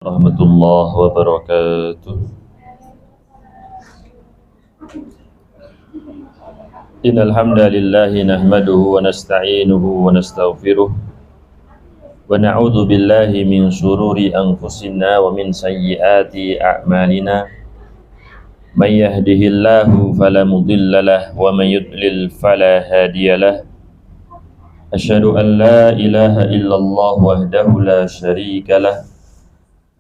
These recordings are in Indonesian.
Warahmatullahi wabarakatuh. Innal hamdalillah nahmaduhu wa nasta'inuhu wa nastaghfiruh wa na'udzu billahi min shururi anfusina wa min sayyiati a'malina. May yahdihillahu fala mudilla lahu wa may yudlil fala hadiyalah. Asyhadu an la ilaha illallah wahdahu la syarika lah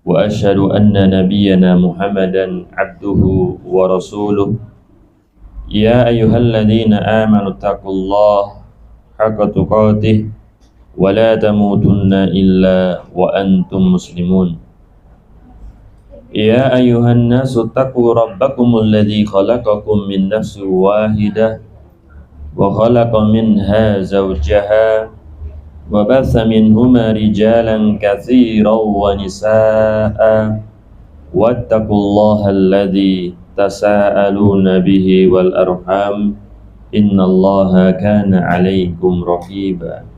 wa asyhadu anna nabiyyana Muhammadan abduhu wa rasuluh. Ya ayyuhalladzina amanu taqullaha haqqa tuqatih wa la tamutunna illa wa antum muslimun. Ya ayyuhan nasu taqu rabbakumul ladzi khalaqakum min nafsin wahidah wa khalaqa minha zawjaha wa batha minhuma rijalan katsiran wa nisaa'a wattaqullaha alladzi tasaaluna bihi wal arham innallaha kana 'alaikum raqiba.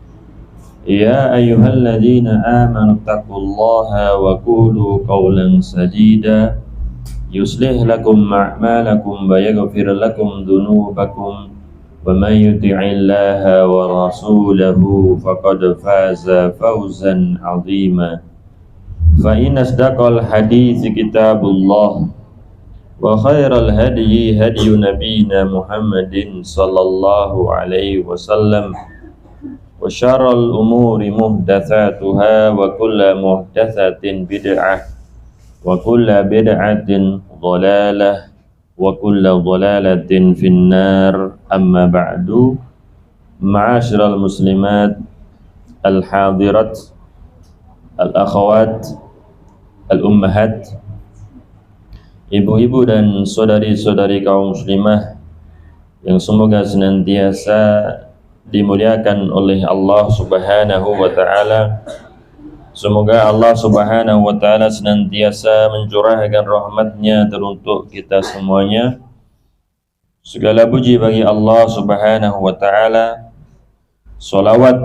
Ya ayyuhalladzina amanu taqullaha wa qulu qawlan sadida yuslih lakum a'malakum wa yaghfir lakum dhunubakum wa may yuti'illaha wa rasulahu faqad faza fawzan 'azima. Fa inna asdaqal hadithi kitabullah wa khairal hadyi hadyu nabiyyina Muhammadin sallallahu alaihi wasallam wa syarral umuri muhdatsatuha wa kullu muhdatsatin bid'ah wa kullu bid'atin dhalalah wa kullu dhalalatin finnar. Amma ba'du. Ma'asyiral muslimat al hadirat al akhawat al ummahat, ibu-ibu dan saudari-saudari kaum muslimah yang semoga senantiasa dimuliakan oleh Allah Subhanahu wa taala. Semoga Allah Subhanahu wa taala senantiasa mencurahkan rahmat-Nya teruntuk kita semuanya. Segala puji bagi Allah Subhanahu wa taala. Salawat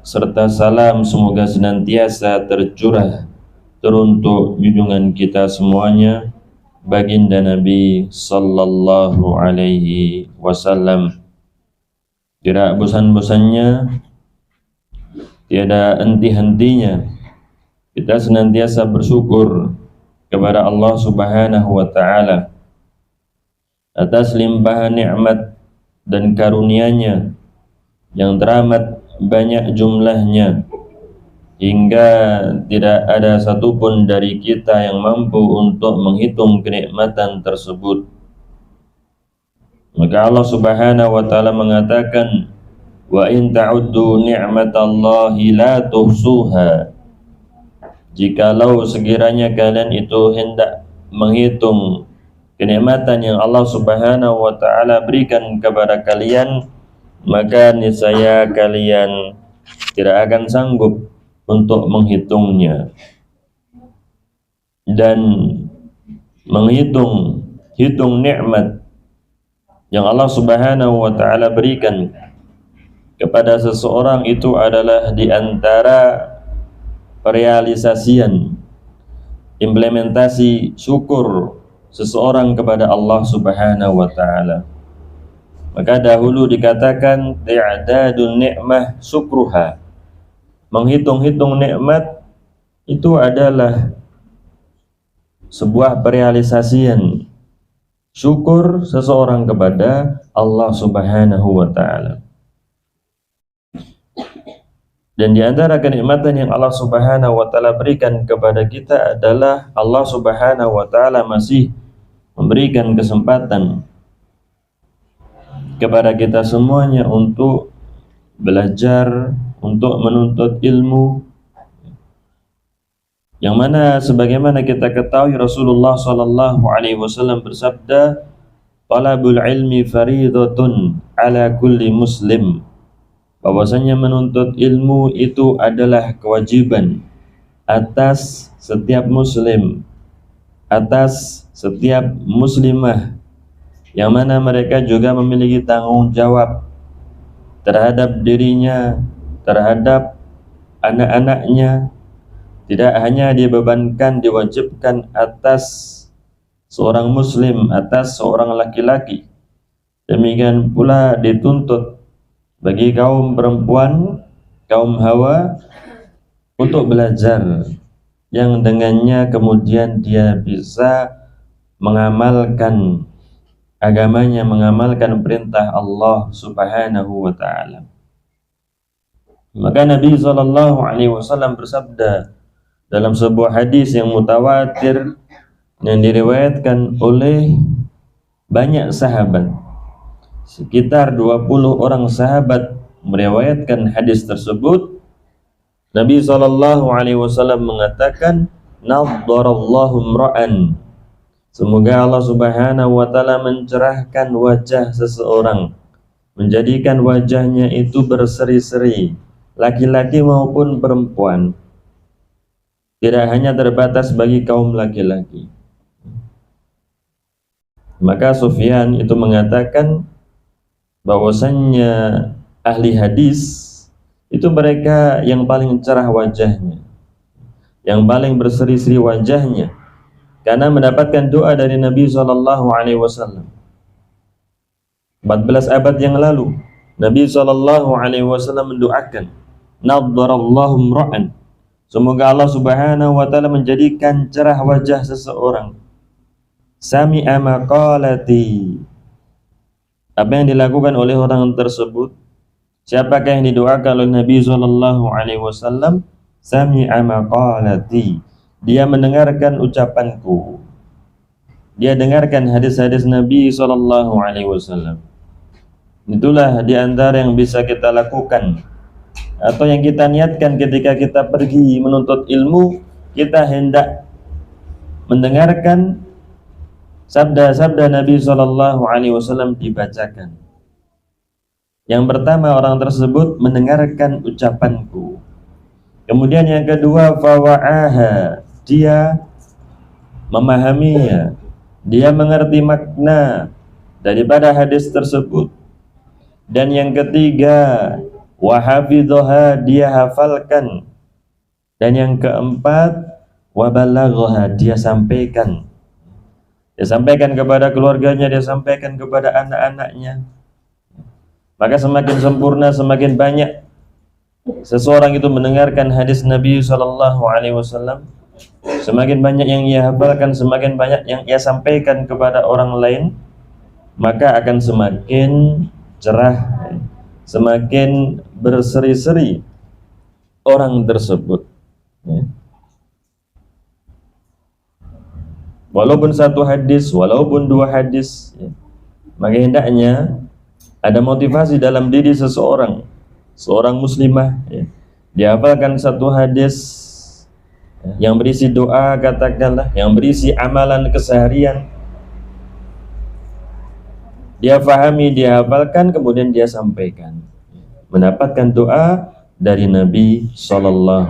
serta salam semoga senantiasa tercurah teruntuk junjungan kita semuanya, baginda Nabi sallallahu alaihi wasallam. Tidak bosan-bosannya, tiada henti-hentinya kita senantiasa bersyukur kepada Allah Subhanahu wa taala atas limpahan nikmat dan karunia-Nya yang teramat banyak jumlahnya, hingga tidak ada satupun dari kita yang mampu untuk menghitung kenikmatan tersebut. Maka Allah Subhanahu wa taala mengatakan, wa in ta'uddu ni'matallahi la tuhsuha. Jikalau sekiranya kalian itu hendak menghitung kenikmatan yang Allah Subhanahu wa taala berikan kepada kalian, maka niscaya kalian tidak akan sanggup untuk menghitungnya. Dan menghitung nikmat yang Allah Subhanahu wa taala berikan kepada seseorang itu adalah di antara realisasian implementasi syukur seseorang kepada Allah Subhanahu wa taala. Maka dahulu dikatakan i'dadun ni'mah syukruha. Menghitung-hitung nikmat itu adalah sebuah realisasian syukur seseorang kepada Allah Subhanahu wa taala. Dan di antara kenikmatan yang Allah Subhanahu wa taala berikan kepada kita adalah Allah Subhanahu wa taala masih memberikan kesempatan kepada kita semuanya untuk belajar, untuk menuntut ilmu, yang mana sebagaimana kita ketahui Rasulullah sallallahu alaihi wasallam bersabda, talabul ilmi faridatun ala kulli muslim. Bahwasanya menuntut ilmu itu adalah kewajiban atas setiap muslim, atas setiap muslimah, yang mana mereka juga memiliki tanggung jawab terhadap dirinya, terhadap anak-anaknya, tidak hanya dibebankan, diwajibkan atas seorang muslim, atas seorang laki-laki, demikian pula dituntut bagi kaum perempuan, kaum hawa untuk belajar yang dengannya kemudian dia bisa mengamalkan agamanya, mengamalkan perintah Allah Subhanahu wa ta'ala. Maka Nabi SAW bersabda dalam sebuah hadis yang mutawatir yang diriwayatkan oleh banyak sahabat, sekitar 20 orang sahabat meriwayatkan hadis tersebut. Nabi SAW mengatakan, nadharallahu imra'an, semoga Allah Subhanahu wa ta'ala mencerahkan wajah seseorang, menjadikan wajahnya itu berseri-seri, laki-laki maupun perempuan, tidak hanya terbatas bagi kaum laki-laki. Maka Sufyan itu mengatakan bahwasannya ahli hadis itu mereka yang paling cerah wajahnya, yang paling berseri-seri wajahnya, karena mendapatkan doa dari Nabi SAW. 14 abad yang lalu Nabi SAW mendoakan, nadharallahu imra'an, semoga Allah Subhanahu wa ta'ala menjadikan cerah wajah seseorang, sami'a maqalati, apa yang dilakukan oleh orang tersebut. Siapakah yang didoakan oleh Nabi SAW? Sami'a maqalati, dia mendengarkan ucapanku, dia dengarkan hadis-hadis Nabi SAW. Itulah diantara yang bisa kita lakukan atau yang kita niatkan ketika kita pergi menuntut ilmu. Kita hendak mendengarkan sabda-sabda Nabi SAW dibacakan. Yang pertama, orang tersebut mendengarkan ucapanku. Kemudian yang kedua, fawa'aha, dia memahaminya, dia mengerti makna daripada hadis tersebut. Dan yang ketiga, wahafidhoha, dia hafalkan. Dan yang keempat, wabalaghoha, dia sampaikan. Dia sampaikan kepada keluarganya, dia sampaikan kepada anak-anaknya. Maka semakin sempurna, semakin banyak seseorang itu mendengarkan hadis Nabi SAW, semakin banyak yang ia hafalkan, semakin banyak yang ia sampaikan kepada orang lain, maka akan semakin cerah, semakin berseri-seri orang tersebut. Walaupun satu hadis, walaupun dua hadis, maka hendaknya ada motivasi dalam diri seseorang, seorang muslimah, dihafalkan satu hadis yang berisi doa, katakanlah, yang berisi amalan keseharian, dia fahami, dia hafalkan, kemudian dia sampaikan, mendapatkan doa dari Nabi SAW.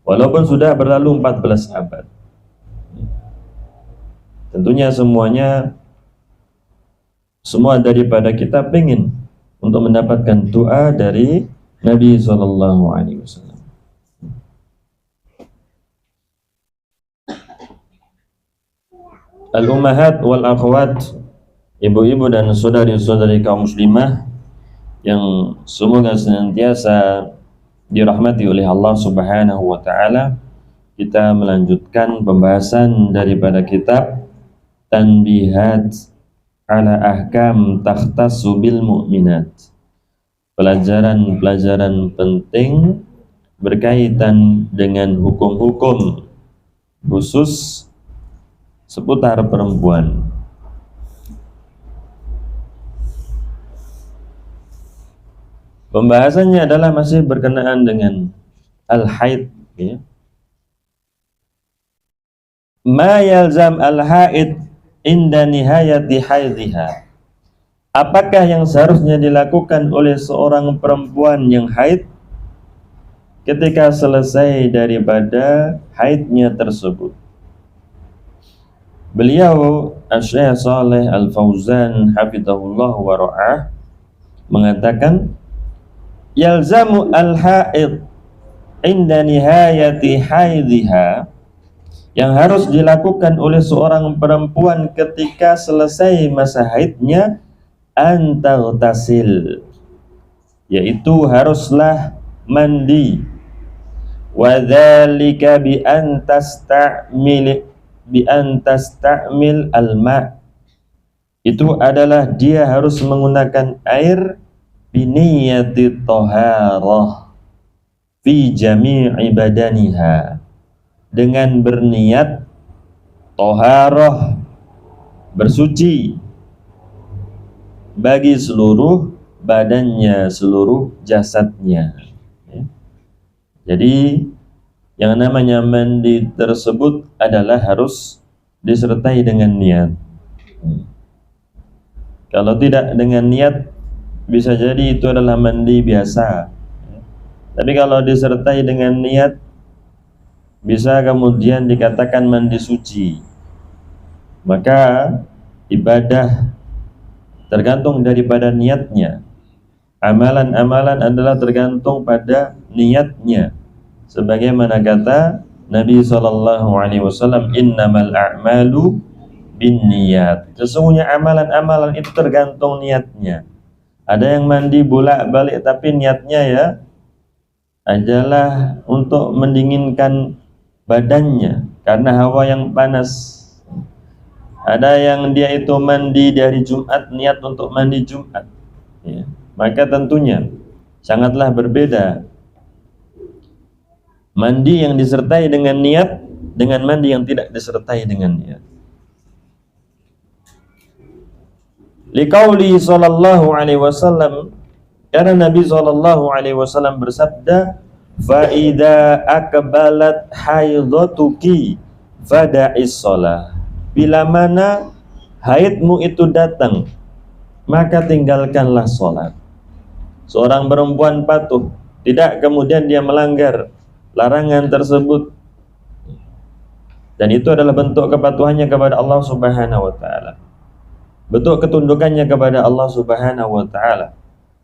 Walaupun sudah berlalu 14 abad. Tentunya semua daripada kita pengen untuk mendapatkan doa dari Nabi SAW. Al-ummahat wal akhwat, ibu-ibu dan saudari-saudari kaum muslimah yang semoga senantiasa dirahmati oleh Allah Subhanahu wa ta'ala, kita melanjutkan pembahasan daripada kitab Tanbihat ala ahkam takhtassu bil mu'minat, pelajaran-pelajaran penting berkaitan dengan hukum-hukum khusus seputar perempuan. Pembahasannya adalah masih berkenaan dengan al-haid, ya. Ma yalzam al-haid inda nihayati haidhiha, apakah yang seharusnya dilakukan oleh seorang perempuan yang haid ketika selesai daripada haidnya tersebut. Beliau Asy-Syaikh Shalih Al-Fauzan hafizahullah wa ra'ah mengatakan, yalzamu al-haid inda nihayati haidhiha, yang harus dilakukan oleh seorang perempuan ketika selesai masa haidnya, antaghtasil, yaitu haruslah mandi, wadzalika bi an tastamil alma, itu adalah dia harus menggunakan air biniyati taharah fi jami'i badaniha, dengan berniat taharah, bersuci bagi seluruh badannya, seluruh jasadnya. Jadi yang namanya mandi tersebut adalah harus disertai dengan niat. Kalau tidak dengan niat, bisa jadi itu adalah mandi biasa. Tapi kalau disertai dengan niat, bisa kemudian dikatakan mandi suci. Maka ibadah tergantung daripada niatnya. Amalan-amalan adalah tergantung pada niatnya. Sebagaimana kata Nabi SAW, innamal a'malu binniyat. Sesungguhnya amalan-amalan itu tergantung niatnya. Ada yang mandi bolak-balik tapi niatnya ya adalah untuk mendinginkan badannya karena hawa yang panas. Ada yang dia itu mandi dari Jumat, niat untuk mandi Jumat, ya. Maka tentunya sangatlah berbeda mandi yang disertai dengan niat dengan mandi yang tidak disertai dengan niat. Liqauli sallallahu alaihi wasallam, karena Nabi sallallahu alaihi wasallam bersabda, fa idza akbalat haidatuki fada'is shalah, bila mana haidmu itu datang maka tinggalkanlah salat. Seorang perempuan patuh, tidak kemudian dia melanggar larangan tersebut, dan itu adalah bentuk kepatuhannya kepada Allah Subhanahu wa taala, bentuk ketundukannya kepada Allah Subhanahu wa taala.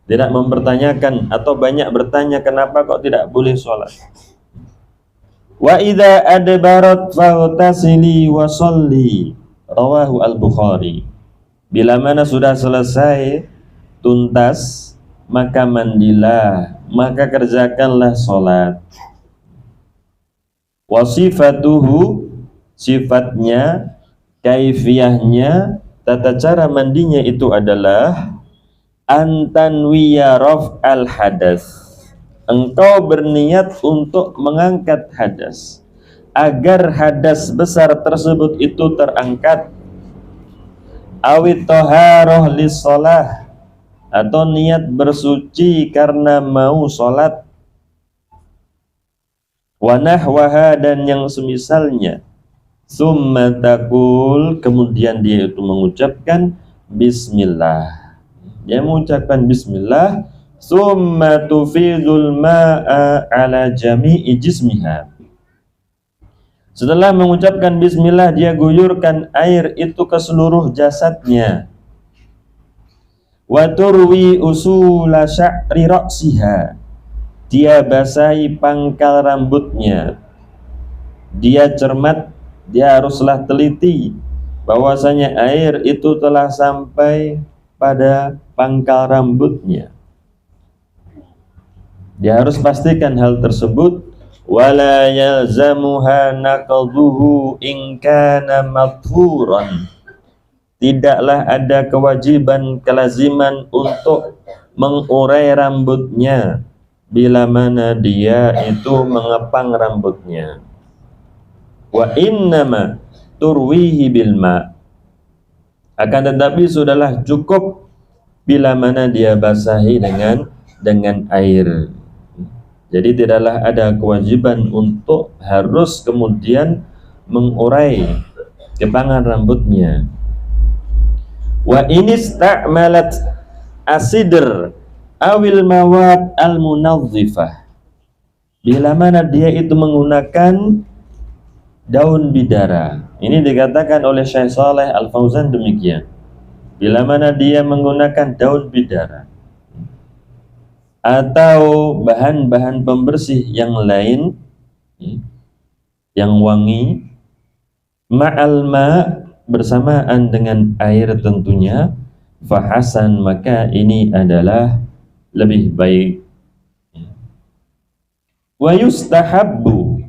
Tidak mempertanyakan atau banyak bertanya kenapa kok tidak boleh sholat. Wa idza adbarat faghtasili wa sholli, rawahu al-Bukhari. Bila mana sudah selesai tuntas, maka mandilah, maka kerjakanlah sholat. Wa sifatuhu, sifatnya, kaifiyahnya, tata cara mandinya itu adalah antanwiya raf'al hadas, engkau berniat untuk mengangkat hadas, agar hadas besar tersebut itu terangkat. Awit taharah lissalah, atau niat bersuci karena mau sholat. Wa nahwaha, dan yang semisalnya. Summa taqul, kemudian dia itu mengucapkan bismillah. Dia mengucapkan bismillah, summa tufidul ma'a ala jami'i jismiha. Setelah mengucapkan bismillah, dia guyurkan air itu ke seluruh jasadnya. Wa turwi usula sya'ri ra'siha, dia basahi pangkal rambutnya. Dia cermat, dia haruslah teliti bahwasanya air itu telah sampai pada pangkal rambutnya. Dia harus pastikan hal tersebut. Wala yalzamuha naqduhu in kana madhuran, tidaklah ada kewajiban kelaziman untuk mengurai rambutnya bila mana dia itu mengepang rambutnya. Wa innama turwihi bil ma, akan tetapi sudahlah cukup bila mana dia basahi dengan air. Jadi tidaklah ada kewajiban untuk harus kemudian mengurai kepangan rambutnya. Wa inista'malat asidr awil mawad al-munadhifah, bila mana dia itu menggunakan daun bidara. Ini dikatakan oleh Syekh Saleh Al-Fauzan demikian. Bila mana dia menggunakan daun bidara. atau bahan-bahan pembersih yang lain yang wangi, ma'al ma' bersamaan dengan air tentunya, fahasan maka ini adalah lebih baik. Wa yustahabbu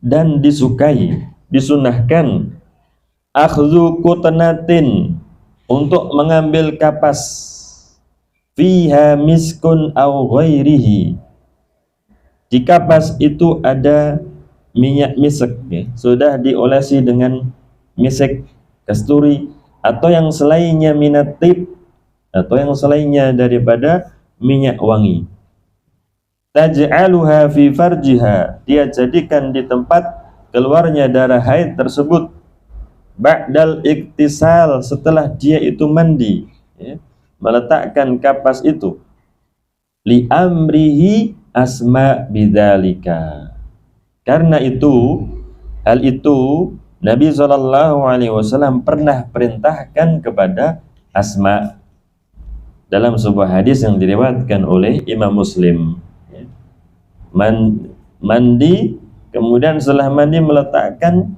dan disukai, disunahkan, akhdhu qutnatin untuk mengambil kapas, fiha miskun aw ghairihi, di kapas itu ada minyak misek ya, sudah diolesi dengan misek kasturi atau yang selainnya minat tib, atau yang selainnya daripada minyak wangi. Taj'aluha fi farjiha, dia jadikan di tempat keluarnya darah haid tersebut, ba'dal iktisal, setelah dia itu mandi ya, meletakkan kapas itu, li amrihi asma bidzalika, karena itu hal itu Nabi SAW pernah perintahkan kepada Asma dalam sebuah hadis yang diriwayatkan oleh Imam Muslim. Mandi, kemudian setelah mandi meletakkan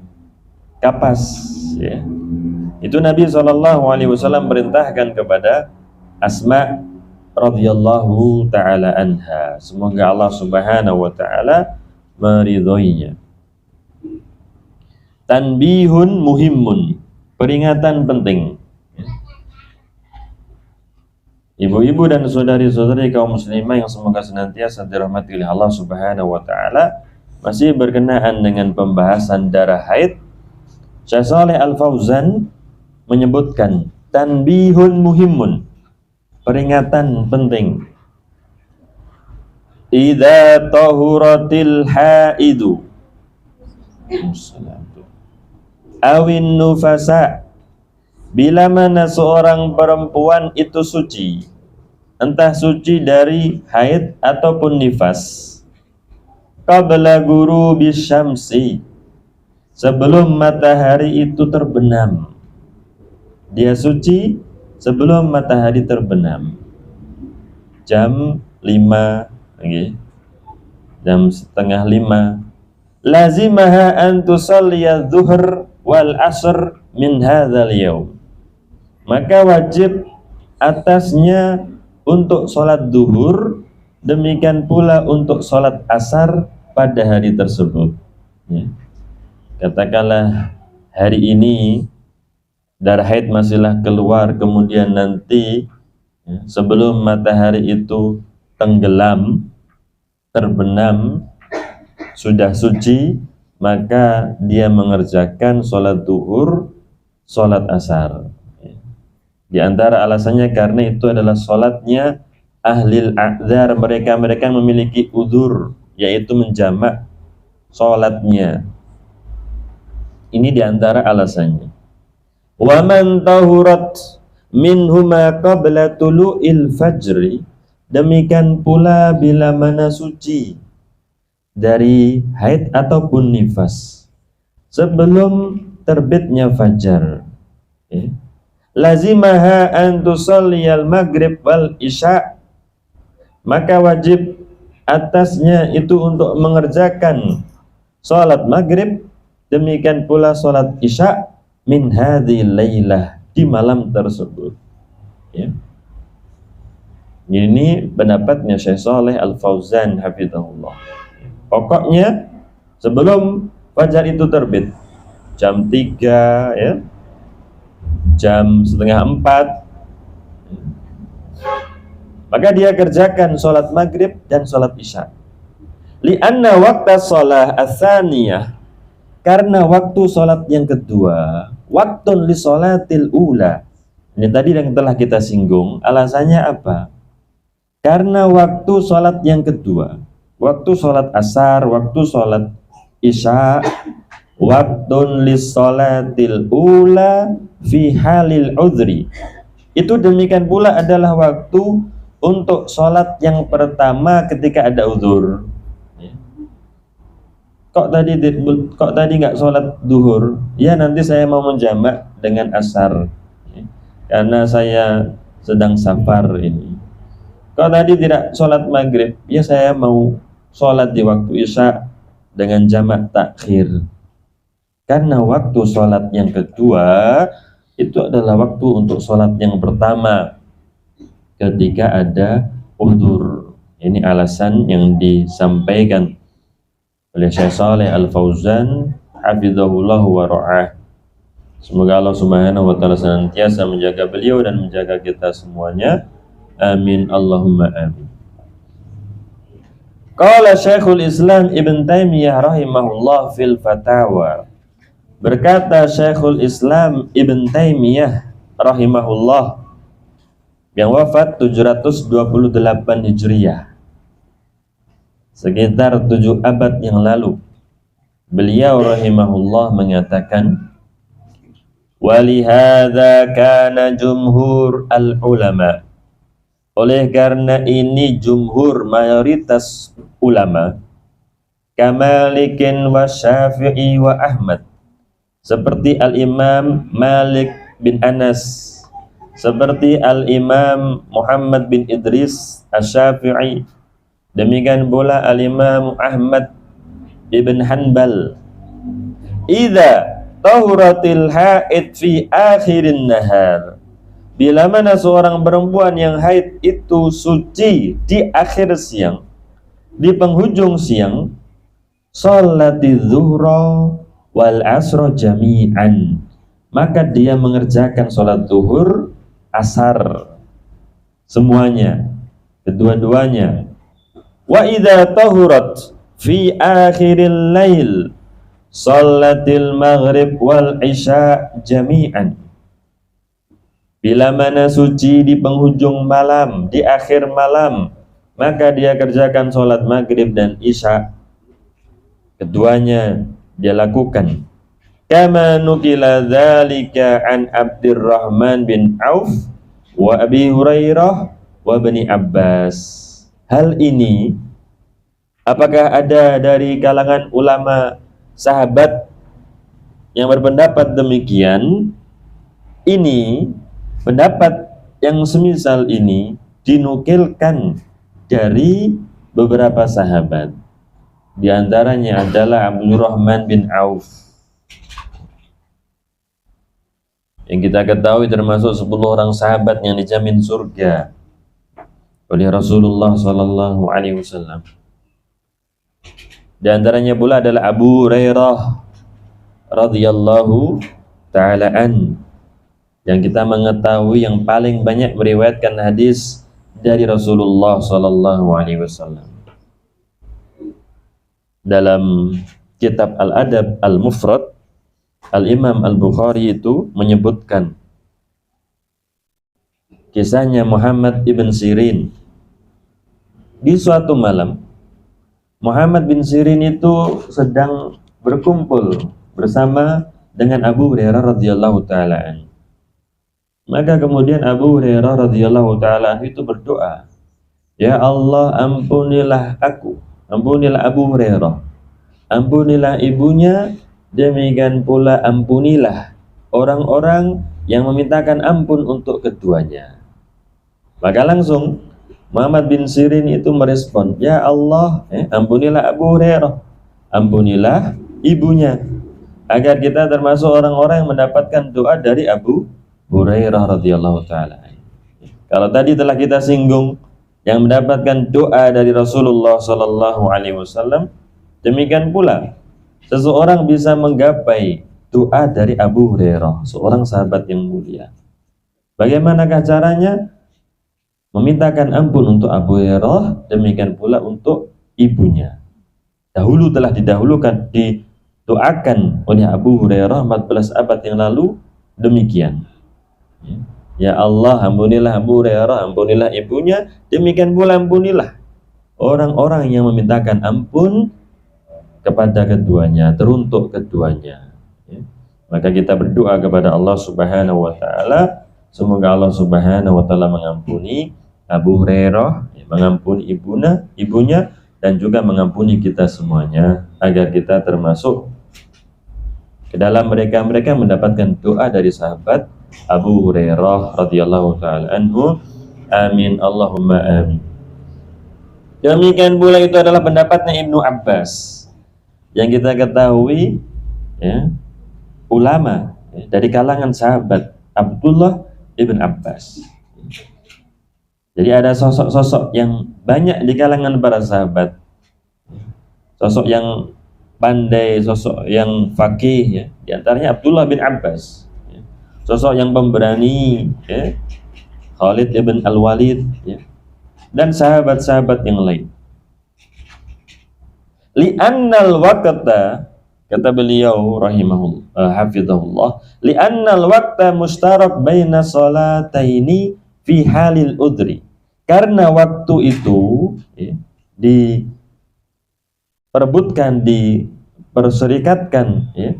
kapas ya. Itu Nabi SAW perintahkan kepada Asma radhiyallahu ta'ala anha, semoga Allah subhanahu wa ta'ala meridhoinya. Tanbihun muhimmun, peringatan penting. Ibu-ibu dan saudari-saudari kaum muslimah yang semoga senantiasa dirahmati oleh Allah subhanahu wa ta'ala, masih berkenaan dengan pembahasan darah haid, Syekh Shalih Al-Fauzan menyebutkan tanbihun muhimmun, peringatan penting. Idza tahuratil haidu awin nufasa, bila mana seorang perempuan itu suci, entah suci dari haid ataupun nifas, qabla ghurubi syamsi, sebelum matahari itu terbenam, dia suci sebelum matahari terbenam, jam 5 okay, jam setengah 5, lazimaha an tusalliya dhuhr wal asr min hadzal yaum, maka wajib atasnya untuk sholat duhur, demikian pula untuk sholat asar pada hari tersebut ya. Katakanlah hari ini darah haid masihlah keluar, kemudian nanti ya, sebelum matahari itu tenggelam, terbenam, sudah suci, maka dia mengerjakan sholat duhur, sholat asar. Di antara alasannya karena itu adalah sholatnya ahlil a'dzar, mereka yang memiliki udzur, yaitu menjamak sholatnya. Ini di antara alasannya. Wa man tahurat minhuma qabla tulu'il fajri, demikian pula bila mana suci dari haid ataupun nifas sebelum terbitnya fajar ya. Lazimaha an tusalliyal maghrib wal isya, maka wajib atasnya itu untuk mengerjakan sholat maghrib, demikian pula sholat isya, min hadhil lailah, di malam tersebut ya. Ini pendapatnya Syekh Shalih Al-Fauzan hafizahullah. Pokoknya sebelum fajar itu terbit, jam 3 ya, jam setengah 4, maka dia kerjakan sholat maghrib dan sholat isya. Lianna waqta sholah ats-tsaniyah, karena waktu sholat yang kedua, waktun li sholatil ula. Ini tadi yang telah kita singgung, alasannya apa? Karena waktu sholat yang kedua, waktu sholat asar, waktu sholat isya, waktun li sholatil ula fi halil udhri, itu demikian pula adalah waktu untuk sholat yang pertama ketika ada uzur. Kok tadi nggak sholat duhur? Ya nanti saya mau menjamak dengan asar karena saya sedang safar ini. Kalau tadi tidak sholat maghrib, ya saya mau sholat di waktu isya dengan jamak takhir. Karena waktu sholat yang kedua itu adalah waktu untuk sholat yang pertama ketika ada udhur. Ini alasan yang disampaikan oleh Syekh Shalih Al-Fauzan hafizahullah wa ra'ah. Semoga Allah Subhanahu wa taala senantiasa menjaga beliau dan menjaga kita semuanya. Amin Allahumma amin. Qala Syekhul Islam Ibn Taimiyah rahimahullah fil fatawa. Berkata Syekhul Islam Ibn Taimiyah rahimahullah yang wafat 728 Hijriyah, sekitar 7 abad yang lalu. Beliau rahimahullah mengatakan, walihada kana jumhur al-ulama. Oleh karena ini jumhur mayoritas ulama, kamalikin wa syafi'i wa Ahmad, seperti al-imam Malik bin Anas, seperti al-imam Muhammad bin Idris asy-Syafi'i, demikian pula al-imam Ahmad ibn Hanbal. Idza tahuratil haid fi akhirin nahar, bila mana seorang perempuan yang haid itu suci di akhir siang, di penghujung siang, sholatiz zuhra wal asra jami'an, maka dia mengerjakan sholat zuhur, asar, semuanya, kedua-duanya. Wa idza tahurat fi akhiril lail, sholatil maghrib wal isya jami'an. Bila mana suci di penghujung malam, di akhir malam, maka dia kerjakan sholat maghrib dan isya, keduanya dia lakukan. Kama nukila dzalika an Abdurrahman bin Auf wa Abi Hurairah wa Bani Abbas. Hal ini apakah ada dari kalangan ulama sahabat yang berpendapat demikian? Ini pendapat yang semisal ini dinukilkan dari beberapa sahabat. Di antaranya adalah Abdurrahman bin Auf, yang kita ketahui termasuk 10 orang sahabat yang dijamin surga oleh Rasulullah sallallahu alaihi wasallam. Di antaranya pula adalah Abu Hurairah radhiyallahu taala an, yang kita mengetahui yang paling banyak meriwayatkan hadis dari Rasulullah sallallahu alaihi wasallam. Dalam kitab Al-Adab Al-Mufrad, Al-Imam Al-Bukhari itu menyebutkan kisahnya Muhammad ibn Sirin. Di suatu malam, Muhammad bin Sirin itu sedang berkumpul bersama dengan Abu Hurairah radhiyallahu taala an. Maka kemudian Abu Hurairah radhiyallahu taala itu berdoa, "Ya Allah, ampunilah aku, ampunilah Abu Hurairah, ampunilah ibunya, demikian pula ampunilah orang-orang yang memintakan ampun untuk keduanya." Maka langsung Muhammad bin Sirin itu merespon, "Ya Allah, ampunilah Abu Hurairah, ampunilah ibunya," agar kita termasuk orang-orang yang mendapatkan doa dari Abu Hurairah radhiyallahu taala. Kalau tadi telah kita singgung yang mendapatkan doa dari Rasulullah sallallahu alaihi wasallam, demikian pula seseorang bisa menggapai doa dari Abu Hurairah, seorang sahabat yang mulia. Bagaimanakah caranya? Memintakan ampun untuk Abu Hurairah, demikian pula untuk ibunya. Dahulu telah didahulukan, didoakan oleh Abu Hurairah 14 abad yang lalu demikian. Ya Allah, ampunilah Abu Hurairah, ampunilah ibunya, demikian pula ampunilah orang-orang yang memintakan ampun kepada keduanya, teruntuk keduanya. Maka kita berdoa kepada Allah Subhanahu wa taala, semoga Allah Subhanahu wa taala mengampuni Abu Hurairah, mengampuni ibunya, dan juga mengampuni kita semuanya, agar kita termasuk ke dalam mereka-mereka mendapatkan doa dari sahabat Abu Hurairah radhiyallahu taala anhu. Amin Allahumma amin. Demikian pula itu adalah pendapatnya Ibnu Abbas yang kita ketahui, ya, ulama, ya, dari kalangan sahabat Abdullah ibn Abbas. Jadi ada sosok-sosok yang banyak di kalangan para sahabat, sosok yang pandai, sosok yang faqih, ya. Di antaranya Abdullah bin Abbas, ya. Sosok yang pemberani, ya. Khalid ibn Al-Walid, ya. Dan sahabat-sahabat yang lain. Li'annal waqta, kata beliau rahimahullah hafizahullah, li'annal waqta mustarak baina salataini fi halil udri. Karena waktu itu, ya, diperebutkan, diperserikatkan, ya,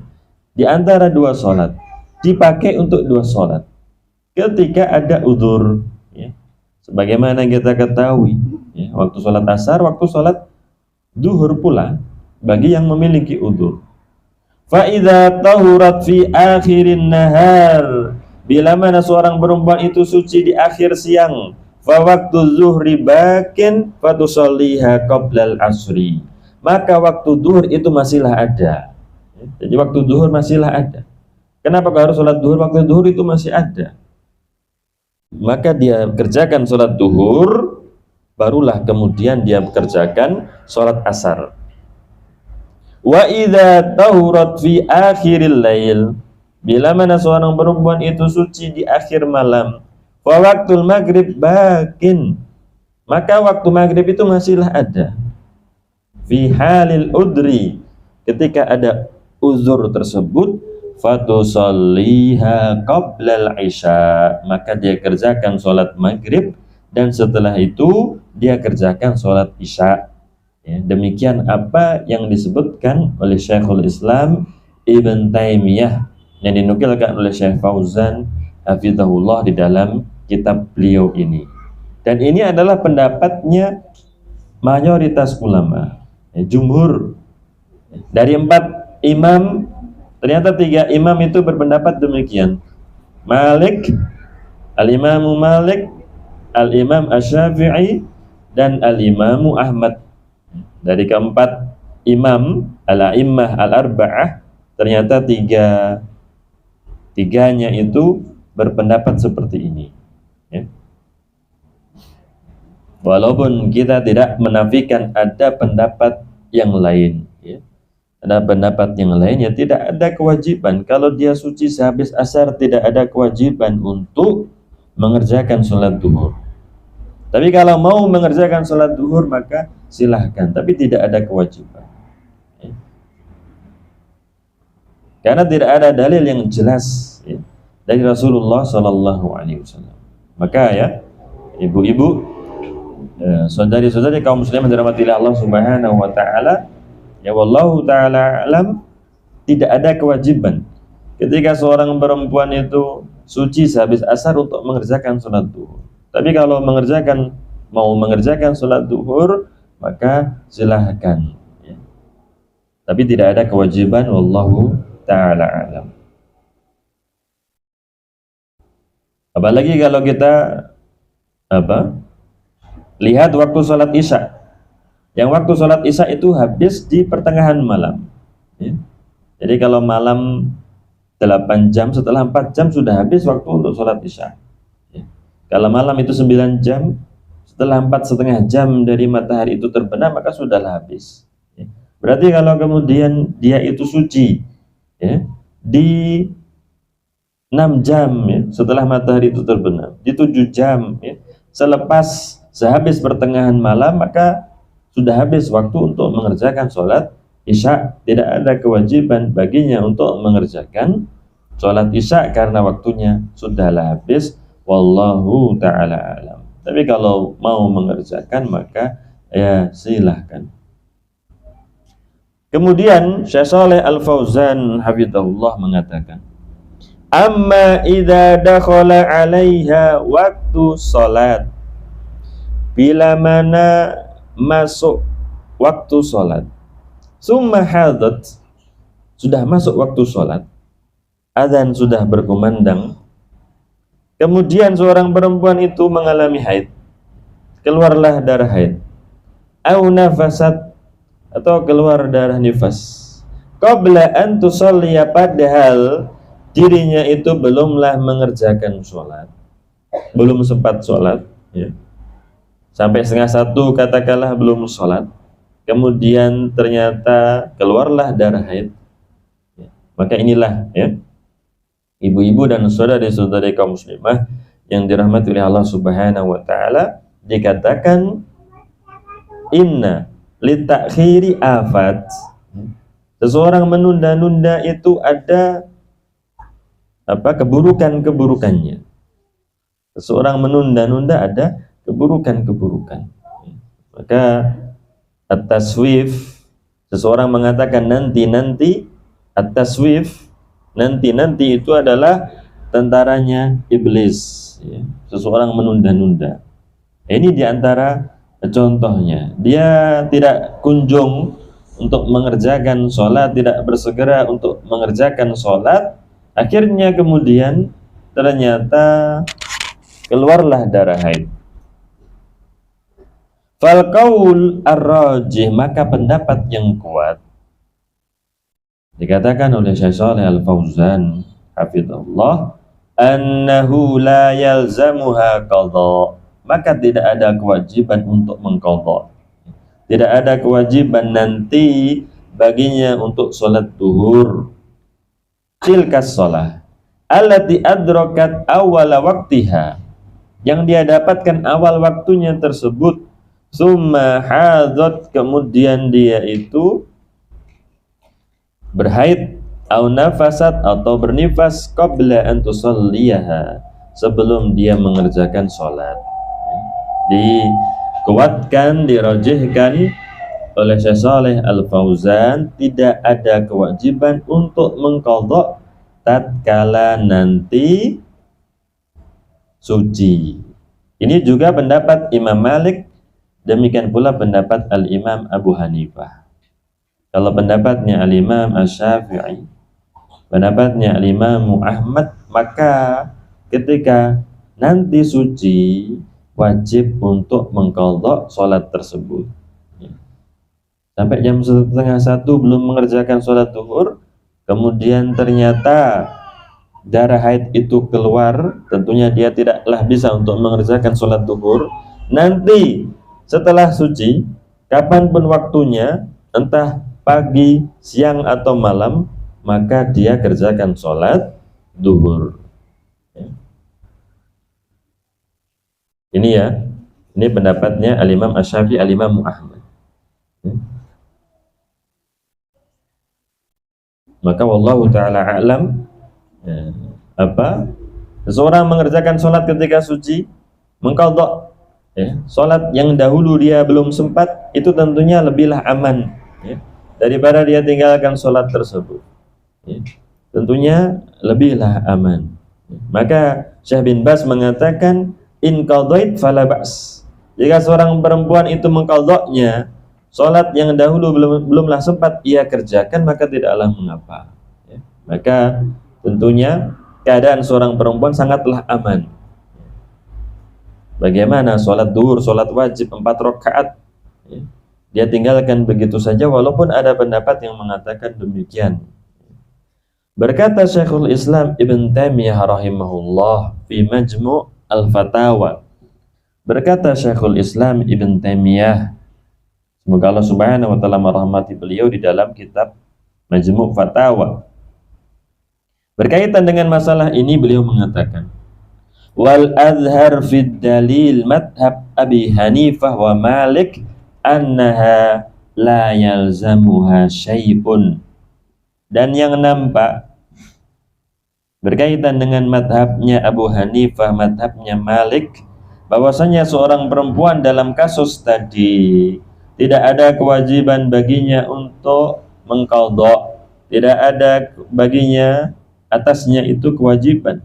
di antara dua salat, dipakai untuk dua salat ketika ada udzur, ya. Sebagaimana kita ketahui, ya, waktu salat asar, waktu salat duhur pula bagi yang memiliki udzur. Fa idza tahurat fi akhirin nahar, bila mana seorang perempuan itu suci di akhir siang, fa waktu zuhri bakin fatusalliha qablal asri, maka waktu duhur itu masihlah ada. Jadi waktu duhur masihlah ada. Kenapa harus sholat duhur? Waktu duhur itu masih ada. Maka dia kerjakan sholat duhur, barulah kemudian dia kerjakan sholat asar. Wa idza tahurat fi akhiril lail, bila mana seorang perempuan itu suci di akhir malam, fa waktul maghrib bakin, maka waktu maghrib itu masihlah ada. Fi halil udri, ketika ada uzur tersebut, fatusalliha qablal isya, maka dia kerjakan sholat maghrib dan setelah itu dia kerjakan sholat isya. Ya, demikian apa yang disebutkan oleh Syekhul Islam Ibn Taimiyah yang dinukilkan oleh Syekh Fauzan hafizahullah di dalam kitab beliau ini. Dan ini adalah pendapatnya mayoritas ulama, ya, jumhur. Dari 4 imam, ternyata 3 imam itu berpendapat demikian. Malik, Al-Imamu Malik, Al-Imam Asy-Syafi'i, dan Al-Imamu Ahmad. Dari keempat imam al-a'immah al-arba'ah, ternyata tiganya itu berpendapat seperti ini, ya. Walaupun kita tidak menafikan ada pendapat yang lain, ya. Ada pendapat yang lain, ya, tidak ada kewajiban. Kalau dia suci sehabis asar, tidak ada kewajiban untuk mengerjakan sholat duhur. Tapi kalau mau mengerjakan sholat duhur maka silahkan, tapi tidak ada kewajiban, ya. Karena tidak ada dalil yang jelas, ya, dari Rasulullah SAW. Maka, ya, ibu-ibu, saudari-saudari kaum muslimin dirahmati Allah Subhanahu wa taala, ya, wallahu taala alam, tidak ada kewajiban ketika seorang perempuan itu suci sehabis asar untuk mengerjakan sholat duhur. Tapi kalau mau mengerjakan sholat duhur, maka silahkan, ya. Tapi tidak ada kewajiban, wallahu ta'ala alam. Apalagi kalau kita lihat waktu sholat isya. Yang waktu sholat isya itu habis di pertengahan malam, ya. Jadi kalau malam 8 jam, setelah 4 jam sudah habis waktu untuk sholat isya. Kalau malam itu 9 jam, setelah 4,5 jam dari matahari itu terbenam, maka sudahlah habis, ya. Berarti kalau kemudian dia itu suci, ya, di 6 jam, ya, setelah matahari itu terbenam, di 7 jam, ya, sehabis pertengahan malam, maka sudah habis waktu untuk mengerjakan sholat isya. Tidak ada kewajiban baginya untuk mengerjakan sholat isya karena waktunya sudahlah habis. Wallahu ta'ala alam. Tapi kalau mau mengerjakan maka, ya, silahkan. Kemudian Syekh Shalih Al-Fauzan hafizahullah mengatakan, amma idza dakhala 'alaiha waktu salat, bila mana masuk waktu salat, summa hadat, sudah masuk waktu salat, azan sudah berkumandang, kemudian seorang perempuan itu mengalami haid, keluarlah darah haid. au nafasat, atau keluar darah nifas, qabla an tusalliya, padahal dirinya itu belumlah mengerjakan sholat, belum sempat sholat, ya. Sampai setengah satu katakanlah belum sholat, kemudian ternyata keluarlah darah haid, ya. Maka inilah, ya, ibu-ibu dan saudari-saudari kaum muslimah yang dirahmati oleh Allah Subhanahu wa taala, dikatakan inna litakhiri afat, seseorang menunda-nunda itu ada keburukan-keburukannya. Seseorang menunda-nunda ada keburukan-keburukan. Maka at-taswif, seseorang mengatakan nanti-nanti, at-taswif, nanti-nanti itu adalah tentaranya iblis, ya. Seseorang menunda-nunda. Ini diantara contohnya. Dia tidak kunjung untuk mengerjakan sholat, tidak bersegera untuk mengerjakan sholat, akhirnya kemudian ternyata keluarlah darah haid. Fal qaul ar-rajih, maka pendapat yang kuat dikatakan oleh Syekh Shalih Al-Fauzan hafizahullah, annahu la yalzamuha qadha, maka tidak ada kewajiban untuk mengqadha. Tidak ada kewajiban nanti baginya untuk sholat duhur. Tilkas sholah allati adrakat awala waktiha, yang dia dapatkan awal waktunya tersebut, summa hadat, kemudian dia itu berhaid, au nafasat, atau bernifas, qabla an tusalliyaha, sebelum dia mengerjakan sholat. Dikuatkan, dirajihkan oleh Syekh Shalih Al-Fauzan, tidak ada kewajiban untuk mengqadha tatkala nanti suci. Ini juga pendapat Imam Malik, demikian pula pendapat Al-Imam Abu Hanifah. Kalau pendapatnya Al-Imam Asy-Syafi'i, pendapatnya Al-Imam Ahmad, maka ketika nanti suci wajib untuk mengqadha sholat tersebut. Sampai jam 12:30 belum mengerjakan sholat zuhur, kemudian ternyata darah haid itu keluar, tentunya dia tidaklah bisa untuk mengerjakan sholat zuhur. Nanti setelah suci, kapanpun waktunya, entah pagi, siang, atau malam, maka dia kerjakan sholat zuhur. Ini ya, ini pendapatnya Al-Imam Asy-Syafi'i, Al-Imam Ahmad. Maka wallahu ta'ala a'lam, seseorang mengerjakan sholat ketika suci, mengqadha, sholat yang dahulu dia belum sempat, itu tentunya lebihlah aman, daripada dia tinggalkan sholat tersebut. Tentunya lebihlah aman. Maka Syekh bin Baz mengatakan, in qadait fala ba's, jika seorang perempuan itu mengqadhanya sholat yang dahulu belumlah sempat ia kerjakan, maka tidaklah mengapa. Maka tentunya keadaan seorang perempuan sangatlah aman. Bagaimana sholat duhur, sholat wajib 4 rakaat, dia tinggalkan begitu saja, walaupun ada pendapat yang mengatakan demikian. Berkata Syekhul Islam Ibn Taimiyah rahimahullah fi Majmu' Al-Fatawa, berkata Syekhul Islam Ibn Taimiyah, semoga Allah Subhanahu wa taala merahmati beliau, di dalam kitab Majmu' Fatawa, berkaitan dengan masalah ini beliau mengatakan, wal azhar fid dalil madhab Abi Hanifah wa Malik annaha la yalzamuha syai'un, dan yang nampak berkaitan dengan madhabnya Abu Hanifah, madhabnya Malik, bahwasanya seorang perempuan dalam kasus tadi tidak ada kewajiban baginya untuk mengqadha, tidak ada baginya atasnya itu kewajiban.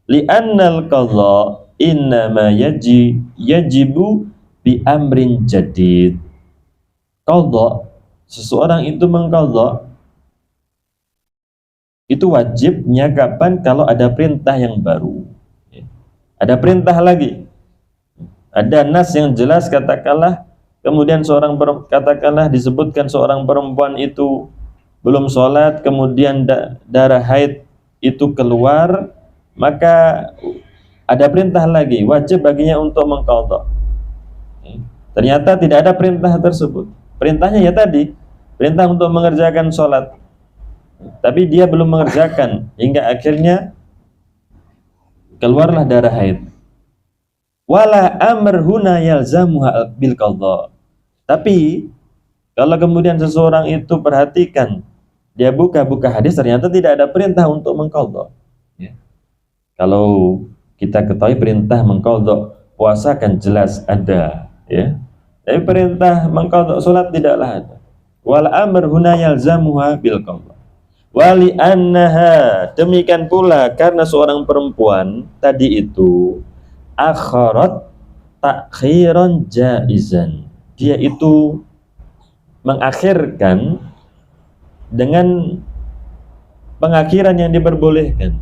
Li'annal qadha innama yajibu bi amrin jadid. Qadha, seseorang itu mengqadha itu wajibnya kapan? Kalau ada perintah yang baru, ada perintah lagi, ada nas yang jelas, katakanlah kemudian katakanlah disebutkan seorang perempuan itu belum sholat, kemudian darah haid itu keluar, maka ada perintah lagi, wajib baginya untuk mengqadha. Ternyata tidak ada perintah tersebut. Perintahnya ya tadi, perintah untuk mengerjakan sholat, tapi dia belum mengerjakan hingga akhirnya keluarlah darah haid. Wala amr huna yalzamuha bil qadha. Tapi kalau kemudian seseorang itu perhatikan, dia buka hadis, ternyata tidak ada perintah untuk mengqadha. Ya. Kalau kita ketahui perintah mengqadha puasa kan jelas ada, ya. Tapi perintah mengqadha salat tidaklah ada. Wal amr huna yalzamuha bil qadha. Wali annaha, demikian pula karena seorang perempuan tadi itu akharat takhiran jaizan. Dia itu mengakhirkan dengan pengakhiran yang diperbolehkan.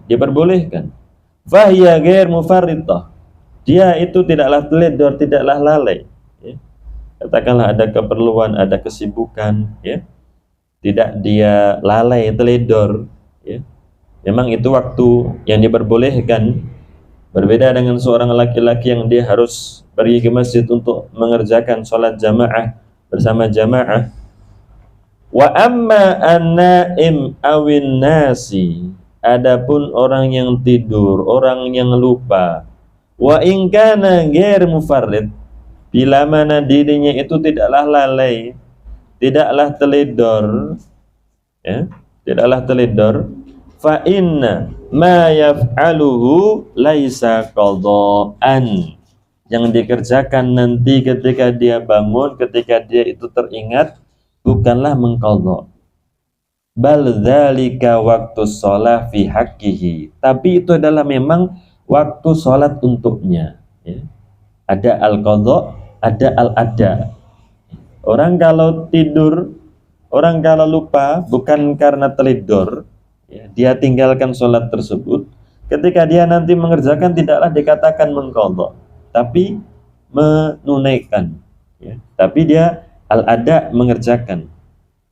Diperbolehkan. Fahiya ghair mufarritah. Dia itu tidaklah teledor, tidaklah lalai. Ya. Katakanlah ada keperluan, ada kesibukan, ya. Tidak dia lalai, teledor, ya. Memang itu waktu yang diperbolehkan. Berbeda dengan seorang laki-laki yang dia harus pergi ke masjid untuk mengerjakan sholat jamaah bersama jamaah. Wa amma an-naim awin nasi, adapun orang yang tidur, orang yang lupa, wa in kana ghair mufarrid, bila mana dirinya itu tidaklah lalai, tidaklah teledor, ya, tidaklah teledor, fa inna ma yaf'aluhu laisa qadha'an, yang dikerjakan nanti ketika dia bangun, ketika dia itu teringat, bukanlah mengqadha. Bal dzalika waktu shalah fi haqqihi, tapi itu adalah memang waktu sholat untuknya, ya. Ada al-qadha, ada al-ada. Orang kalau tidur, orang kalau lupa bukan karena teledor, ya, dia tinggalkan sholat tersebut, ketika dia nanti mengerjakan tidaklah dikatakan mengqadha, tapi menunaikan, ya. Tapi dia al-ada, mengerjakan,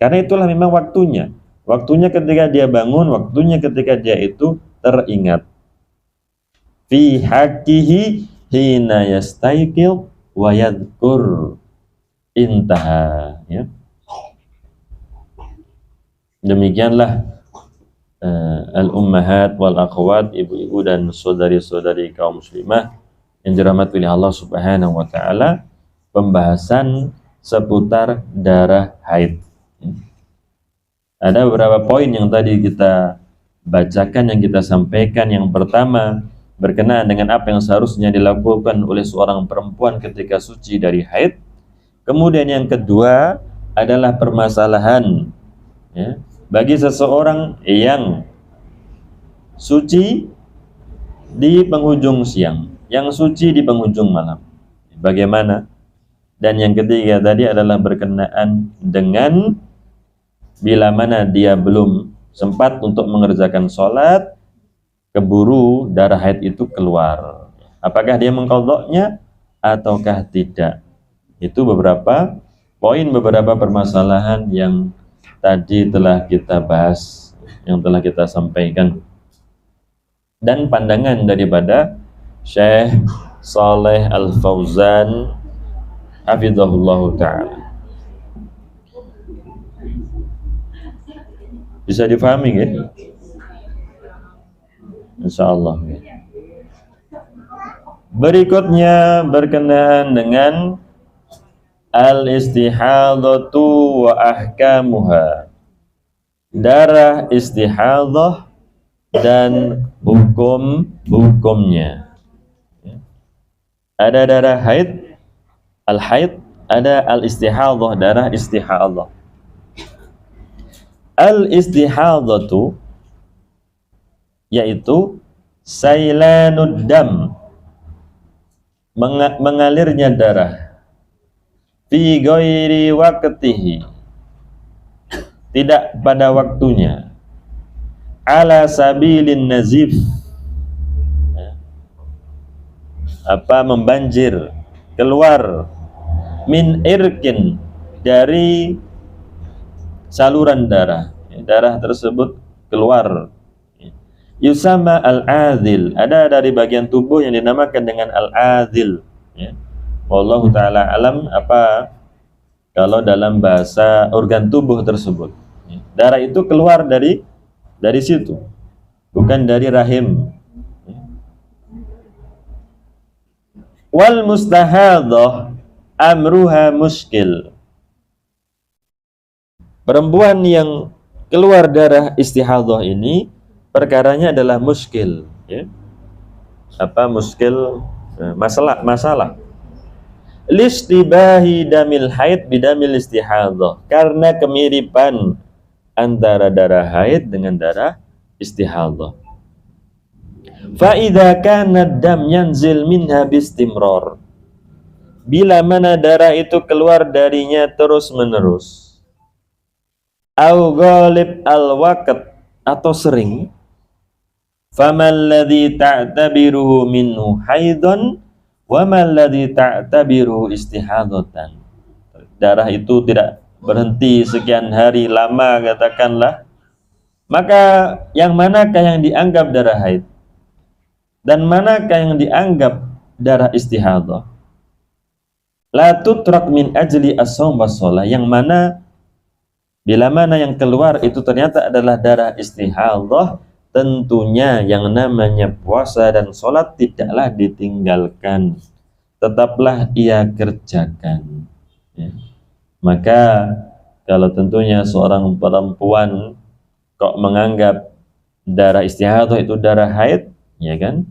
karena itulah memang waktunya ketika dia bangun, waktunya ketika dia itu teringat. Fi haqqihi hina yastaiqil wa yadhkur, intaha, ya. Demikianlah al-ummahat wal akhwat, ibu-ibu dan saudari-saudari kaum muslimah yang dirahmati oleh Allah Subhanahu wa taala, pembahasan seputar darah haid. Ada beberapa poin yang tadi kita bacakan, yang kita sampaikan. Yang pertama berkenaan dengan apa yang seharusnya dilakukan oleh seorang perempuan ketika suci dari haid. Kemudian yang kedua adalah permasalahan, ya, bagi seseorang yang suci di penghujung siang, yang suci di penghujung malam, bagaimana? Dan yang ketiga tadi adalah berkenaan dengan bila mana dia belum sempat untuk mengerjakan sholat, keburu darah haid itu keluar, apakah dia mengqadha'nya ataukah tidak. Itu beberapa poin, beberapa permasalahan yang tadi telah kita bahas, yang telah kita sampaikan, dan pandangan daripada Syekh Shalih Al-Fauzan hafizahullahu ta'ala. Bisa difahami, ya? Insyaallah. Berikutnya berkenaan dengan al-istihadatu wa ahkamuha, darah istihadah dan hukum-hukumnya. Ada darah haid, al-haid, ada al-istihadah, darah istihadah. Al-istihadatu yaitu sailanud dam, mengalirnya darah, fi ghairi waqtihi, tidak pada waktunya, ala sabilin nazif, membanjir, keluar min irkin, dari saluran darah. Darah tersebut keluar. Yusama al-adhil, ada dari bagian tubuh yang dinamakan dengan al-adhil. Ya. Wallahu ta'ala alam apa kalau dalam bahasa organ tubuh tersebut. Ya. Darah itu keluar dari situ, bukan dari rahim. Ya. Wal mustahadhah amruha muskil. Perempuan yang keluar darah istihadhah ini perkaranya adalah muskil, ya. Apa muskil? Masalah. Listibahi damil haid bidamil istihadhah, karena kemiripan antara darah haid dengan darah istihadhah. Fa idza kana dam yanzil minha bistimrar, bila mana darah itu keluar darinya terus-menerus, au ghalib al-waqt, atau sering, faman ladzi ta'tabiruhu minhu haidon wa man ladzi ta'tabiruhu istihadatan. Darah itu tidak berhenti sekian hari lama katakanlah, maka yang manakah yang dianggap darah haid dan manakah yang dianggap darah istihadah? La tutrak min ajli as-shaum was-shalah, yang mana bila mana yang keluar itu ternyata adalah darah istihadah, tentunya yang namanya puasa dan sholat tidaklah ditinggalkan, tetaplah ia kerjakan. Ya. Maka kalau tentunya seorang perempuan kok menganggap darah istihadah itu darah haid, ya kan?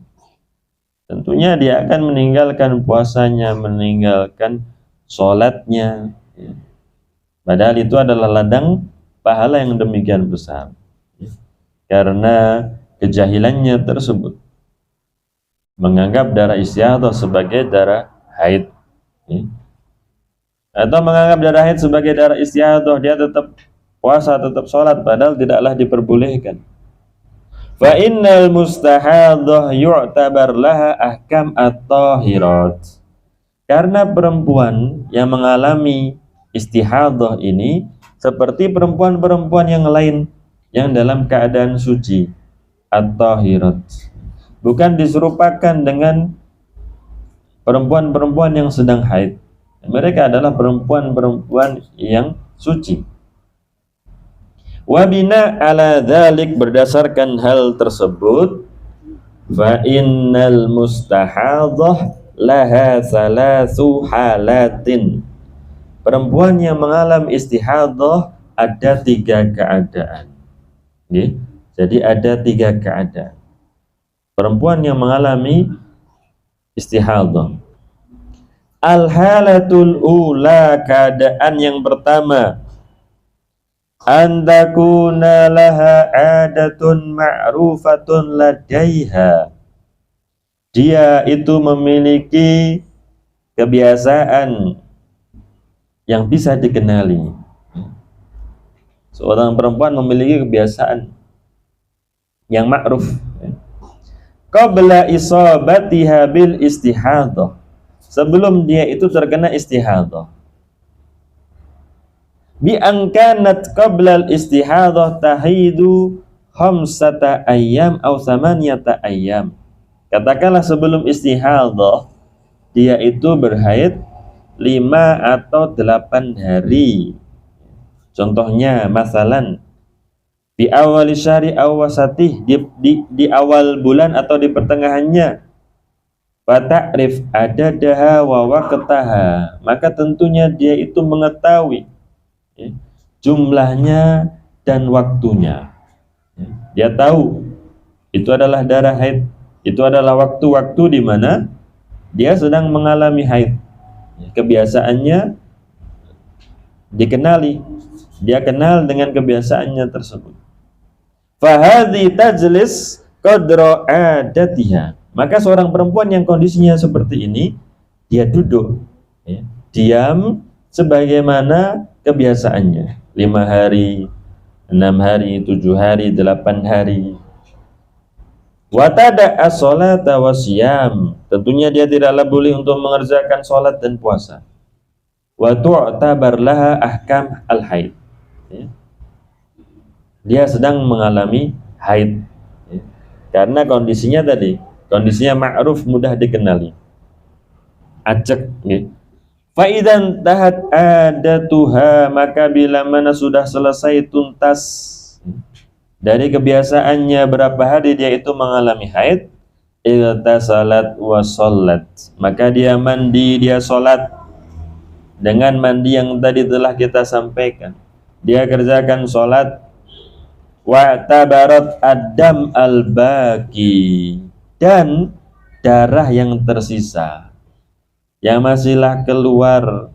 Tentunya dia akan meninggalkan puasanya, meninggalkan sholatnya. Ya. Padahal itu adalah ladang pahala yang demikian besar. Ya. Karena kejahilannya tersebut, menganggap darah istihadah sebagai darah haid, ya. Atau menganggap darah haid sebagai darah istihadah, dia tetap puasa, tetap sholat, padahal tidaklah diperbolehkan. Fa innal mustahadah yu'tabar laha ahkam at-tahirat, karena perempuan yang mengalami istihadah ini seperti perempuan-perempuan yang lain yang dalam keadaan suci, at-tahirat, bukan diserupakan dengan perempuan-perempuan yang sedang haid. Mereka adalah perempuan-perempuan yang suci. Wa bina ala dzalik, berdasarkan hal tersebut, fa innal mustahadah laha salasu halatin, perempuan yang mengalami istihadah ada 3 keadaan. Jadi ada 3 keadaan perempuan yang mengalami istihadah. Al-halatul ula, keadaan yang pertama, andakuna laha adatun ma'rufatun ladaiha, dia itu memiliki kebiasaan yang bisa dikenali. Seorang perempuan memiliki kebiasaan yang ma'ruf qabla isabatiha bil istihadah, sebelum dia itu terkena istihadah. Bi angkanat qabla istihadah tahidu khamsata ayyam aw samaniyata ayyam, katakanlah sebelum istihadah dia itu berhaid 5 atau 8 hari. Contohnya, masalan di awal syahri aw wasatih, di awal bulan atau di pertengahannya. Fata'rif adadaha wa waqtaha, maka tentunya dia itu mengetahui, ya, jumlahnya dan waktunya. Ya, dia tahu itu adalah darah haid, itu adalah waktu-waktu di mana dia sedang mengalami haid. Ya, kebiasaannya dikenali, dia kenal dengan kebiasaannya tersebut. Fahadhi tajlis qadra adatiha, maka seorang perempuan yang kondisinya seperti ini, dia duduk, ya, diam sebagaimana kebiasaannya, 5 hari, 6 hari, 7 hari, 8 hari. Wa tada'a sholata wa siyam, tentunya dia tidaklah boleh untuk mengerjakan sholat dan puasa. wa tu'tabar laha ahkam al-haid. Ya. Dia sedang mengalami haid. Ya. Karena kondisinya ma'ruf, mudah dikenali. Acek, ya. Fa'idan tahat adatuha, maka bila mana sudah selesai tuntas dari kebiasaannya berapa hari dia itu mengalami haid, iltasalat wa shollat, maka dia mandi, dia sholat dengan mandi yang tadi telah kita sampaikan. Dia kerjakan sholat, wa tabarat adam al-baqi, dan darah yang tersisa yang masihlah keluar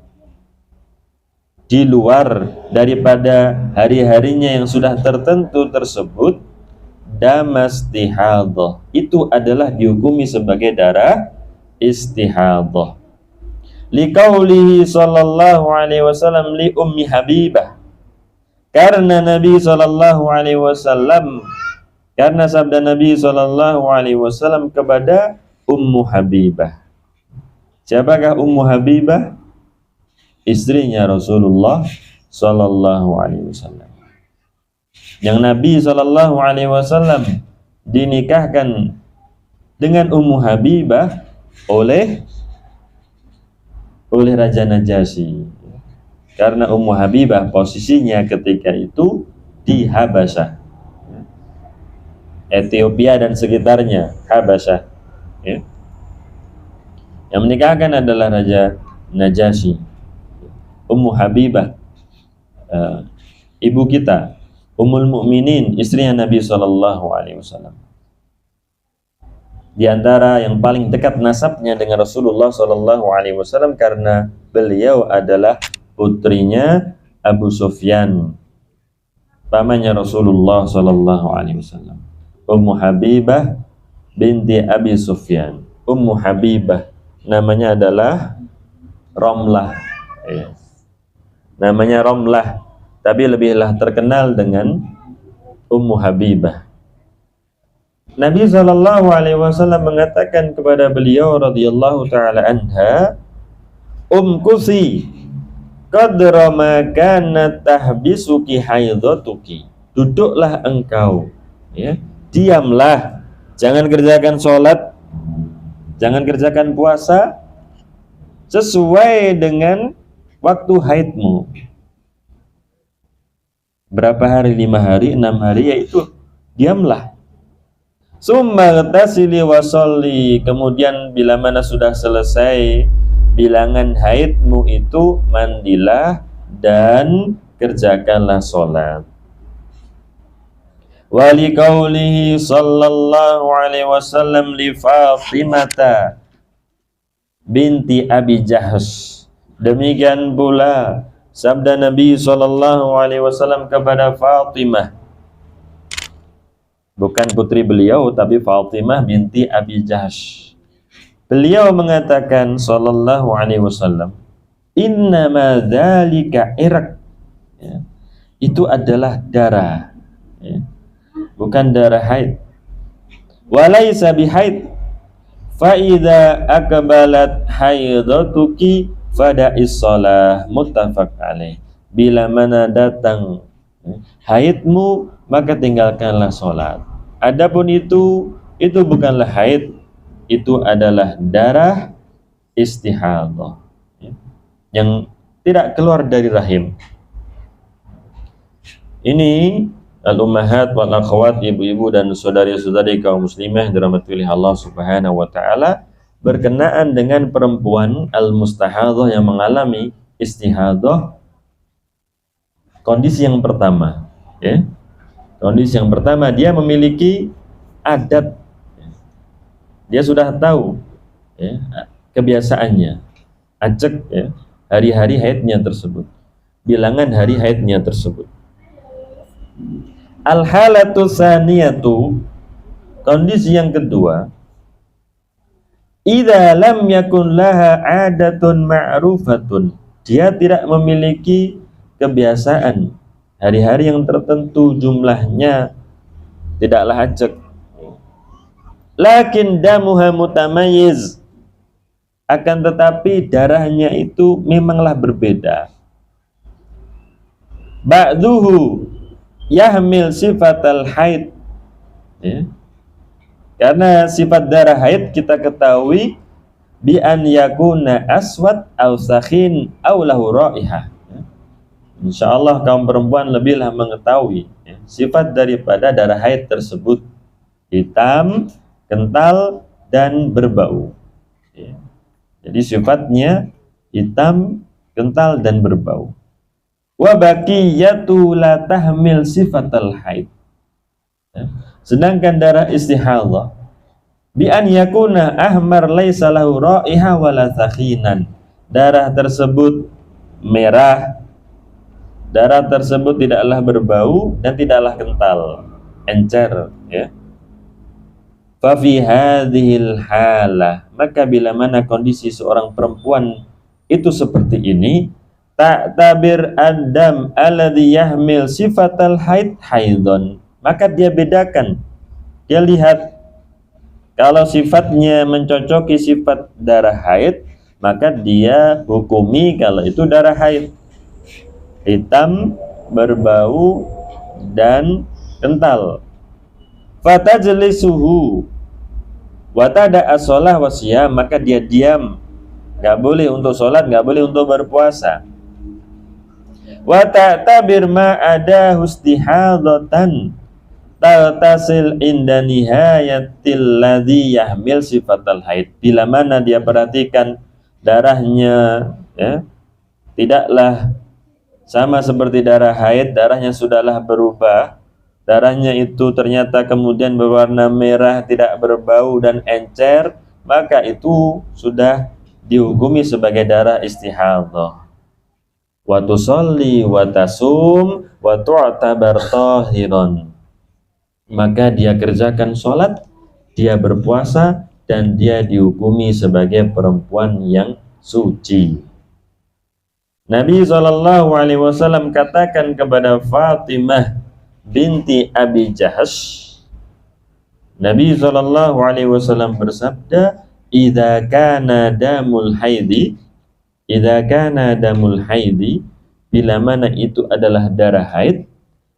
di luar daripada hari-harinya yang sudah tertentu tersebut, damas istihadhah, itu adalah dihukumi sebagai darah istihadhah. Liqaulihi sallallahu alaihi wasallam li ummi Habibah, karena Nabi sallallahu alaihi wasallam, karena sabda Nabi sallallahu alaihi wasallam kepada Ummu Habibah. Siapakah Ummu Habibah? Istrinya Rasulullah sallallahu alaihi wasallam. Yang Nabi sallallahu alaihi wasallam dinikahkan dengan Ummu Habibah oleh Raja Najasyi. Karena Ummu Habibah posisinya ketika itu di Habasyah, Ethiopia dan sekitarnya, Habasyah, ya. Yang menikahkan adalah Raja Najasyi. Ummu Habibah, ibu kita, Ummul Mukminin, istrinya Nabi sallallahu alaihi wasallam. Di antara yang paling dekat nasabnya dengan Rasulullah sallallahu alaihi wasallam karena beliau adalah putrinya Abu Sufyan, pamannya Rasulullah sallallahu alaihi wasallam. Ummu Habibah binti Abi Sufyan. Ummu Habibah namanya adalah Romlah, ya. Namanya Romlah, tapi lebihlah terkenal dengan Ummu Habibah. Nabi sallallahu alaihi wasallam mengatakan kepada beliau radhiyallahu taala anha, umkusi qadra ma kanat tahbisuki haidatuki, duduklah engkau, ya, diamlah, jangan kerjakan sholat, jangan kerjakan puasa sesuai dengan waktu haidmu. Berapa hari? 5 hari, 6 hari, yaitu diamlah. Summa ghtasili wa sholli, kemudian bila mana sudah selesai bilangan haidmu itu, mandilah dan kerjakanlah sholat. Wa liqaulihi sallallahu alaihi wasallam li Fatimata binti Abi Jahsh, demikian pula sabda Nabi sallallahu alaihi wasallam kepada Fatimah, bukan putri beliau tapi Fatimah binti Abi Jahsh. Beliau mengatakan sallallahu alaihi wasallam, innama dzalika irq, ya, itu adalah darah, ya, bukan darah haid. Walaysa bihaid, fa idza aqbalat haidatuki fada'is shalah, muttafaq alaih. Bila mana datang haidmu, maka tinggalkanlah salat. Adapun itu bukanlah haid, itu adalah darah istihadhah, ya, yang tidak keluar dari rahim. Ini al-ummahat wal akhwat, ibu-ibu dan saudari-saudari kaum muslimah dirahmati oleh Allah Subhanahu wa taala, berkenaan dengan perempuan al-mustahadhah yang mengalami istihadhah. Kondisi yang pertama, ya. Kondisi yang pertama, dia memiliki adat, dia sudah tahu, ya, kebiasaannya, acek, ya, hari-hari haidnya tersebut, bilangan hari haidnya tersebut. Al-halatu tsaniyatu, kondisi yang kedua, idza lam yakun laha adatun ma'rufatun, dia tidak memiliki kebiasaan hari-hari yang tertentu, jumlahnya tidaklah acek, lakin damuha mutamayyiz, akan tetapi darahnya itu memanglah berbeda. Ba'duhu yahmil sifatal haid, ya. Karena sifat darah haid kita ketahui bi an yakuna aswad aw sakhin aw lahu raihah. Insyaallah kaum perempuan lebihlah mengetahui, ya, sifat daripada darah haid tersebut, hitam, kental, dan berbau, ya. Jadi sifatnya hitam, kental, dan berbau. Wa baqiyatu la tahmil sifatal haid, ya. Sedangkan darah istihadah bi an yakuna ahmar laisa lahu raihah wala sakhinan, darah tersebut merah, darah tersebut tidaklah berbau dan tidaklah kental, encer, ya. Fa fi hadhil halah, maka bila mana kondisi seorang perempuan itu seperti ini, ta'tabir adam alladhi yahmil sifatal haid haidon, maka dia bedakan, dia lihat kalau sifatnya mencocoki sifat darah haid, maka dia hukumi kalau itu darah haid, hitam, berbau, dan kental. Fatajlisuhu wa tada'a shalah wa siyam, maka dia diam, enggak boleh untuk salat, enggak boleh untuk berpuasa. Wa ta'tabir ma ada hustihadatan tasil inda nihayatil ladzi yahmil sifatal haid, bila mana dia perhatikan darahnya, ya, tidaklah sama seperti darah haid, darahnya sudahlah berubah, darahnya itu ternyata kemudian berwarna merah, tidak berbau dan encer, maka itu sudah dihukumi sebagai darah istihadah. Wa tusalli wa tasum wa tu'tabar tahiran, maka dia kerjakan sholat, dia berpuasa, dan dia dihukumi sebagai perempuan yang suci. Nabi SAW katakan kepada Fatimah binti Abi Jahash, Nabi SAW bersabda, idza kana damul haidi, bila mana itu adalah darah haid,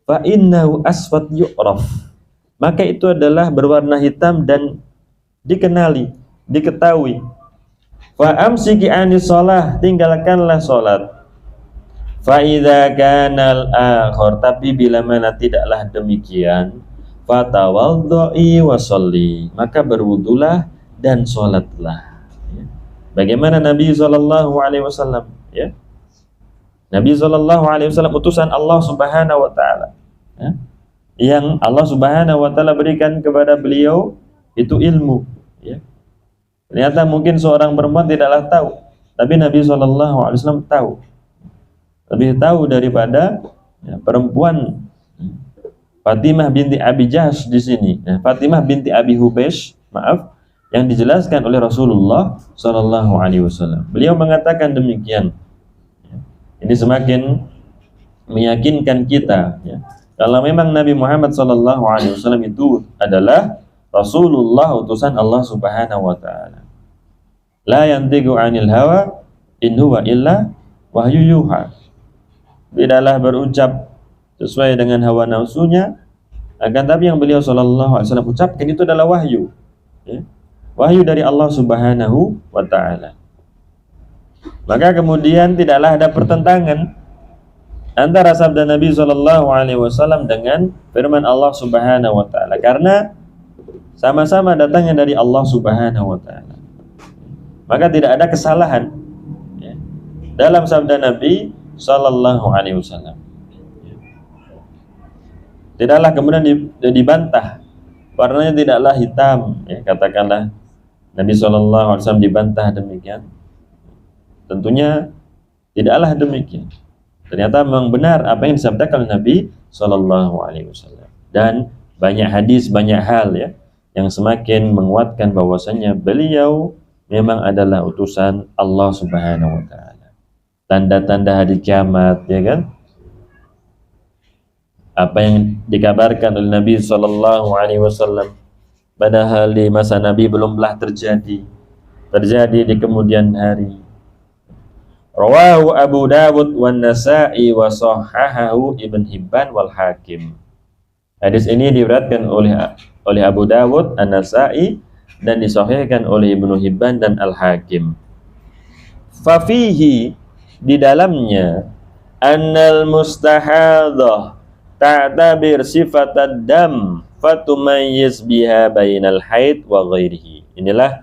fa innahu aswad yu'raf, maka itu adalah berwarna hitam dan dikenali, diketahui. Fa amsiki anis shalah, tinggalkanlah salat. Fa idza kana al-akhir, tapi bila mana tidaklah demikian, fatawadhdha'i wa sholli, maka berwudulah dan salatlah. Bagaimana Nabi SAW, ya? Nabi SAW utusan Allah Subhanahu wa taala, ya, yang Allah Subhanahu wa taala berikan kepada beliau itu ilmu, ya. Ternyata mungkin seorang perempuan tidaklah tahu, tapi Nabi SAW tahu, lebih tahu daripada, ya, perempuan. Fatimah binti Abi Jahash di sini, ya, Fatimah binti Abi Hubaysh, maaf, yang dijelaskan oleh Rasulullah SAW. Beliau mengatakan demikian. Ini semakin meyakinkan kita, ya, kalau memang Nabi Muhammad SAW itu adalah Rasulullah, utusan Allah Subhanahu wa taala. La yantiqu 'anil hawa in huwa illa wahyu yuha. Tidaklah berucap sesuai dengan hawa nafsunya, akan tapi yang beliau SAW ucapkan itu adalah wahyu, ya, wahyu dari Allah Subhanahu wa taala. Maka kemudian tidaklah ada pertentangan antara sabda Nabi SAW dengan firman Allah Subhanahu wa taala, karena sama-sama datangnya dari Allah Subhanahu wa taala. Maka tidak ada kesalahan, ya, dalam sabda Nabi SAW. Tidaklah kemudian dibantah, warnanya tidaklah hitam, ya, katakanlah Nabi SAW dibantah demikian. Tentunya tidaklah demikian. Ternyata memang benar apa yang disabdakan oleh Nabi SAW. Dan banyak hadis, banyak hal, ya, yang semakin menguatkan bahwasanya beliau memang adalah utusan Allah Subhanahu wa taala. Tanda-tanda hari kiamat, ya kan? Apa yang dikabarkan oleh Nabi SAW, padahal di masa Nabi belumlah terjadi. terjadi di kemudian hari. Rawahu Abu Dawud wan Nasa'i wa sahhahahu Ibn Hibban wal Hakim. Hadis ini diriwayatkan oleh Abu Dawud, An-Nasa'i dan disahihkan oleh Ibnu Hibban dan Al-Hakim. Fafihi, di dalamnya, annal mustahadah ta'tabir sifatad dam fatumayyiz biha bainal haid wa ghairihi. Inilah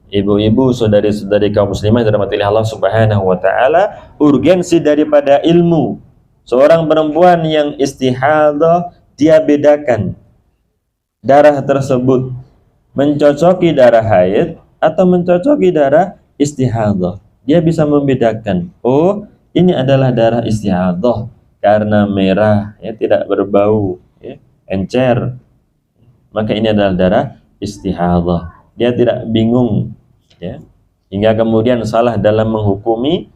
ibu-ibu, saudari-saudari kaum muslimah yang dirahmati Allah Subhanahu wa taala, urgensi daripada ilmu. Seorang perempuan yang istihadah, dia bedakan darah tersebut mencocoki darah haid atau mencocoki darah istihadah. Dia bisa membedakan, oh ini adalah darah istihadah karena merah, ya, tidak berbau, ya, encer, maka ini adalah darah istihadah. Dia tidak bingung, ya, hingga kemudian salah dalam menghukumi,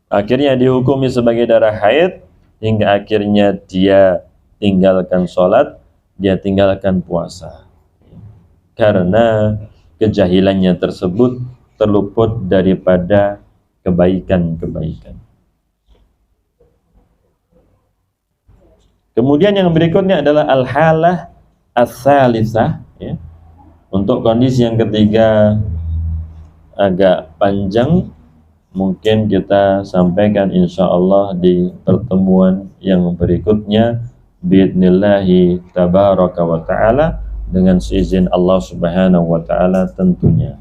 akhirnya dihukumi sebagai darah haid, hingga akhirnya dia tinggalkan sholat, dia tinggalkan puasa, karena kejahilannya tersebut terluput daripada kebaikan-kebaikan. Kemudian yang berikutnya adalah al-halah ats-tsalisah, ya. Untuk kondisi yang ketiga agak panjang, mungkin kita sampaikan insya Allah di pertemuan yang berikutnya biidnillahi tabaraka wa ta'ala, dengan seizin Allah Subhanahu wa ta'ala tentunya.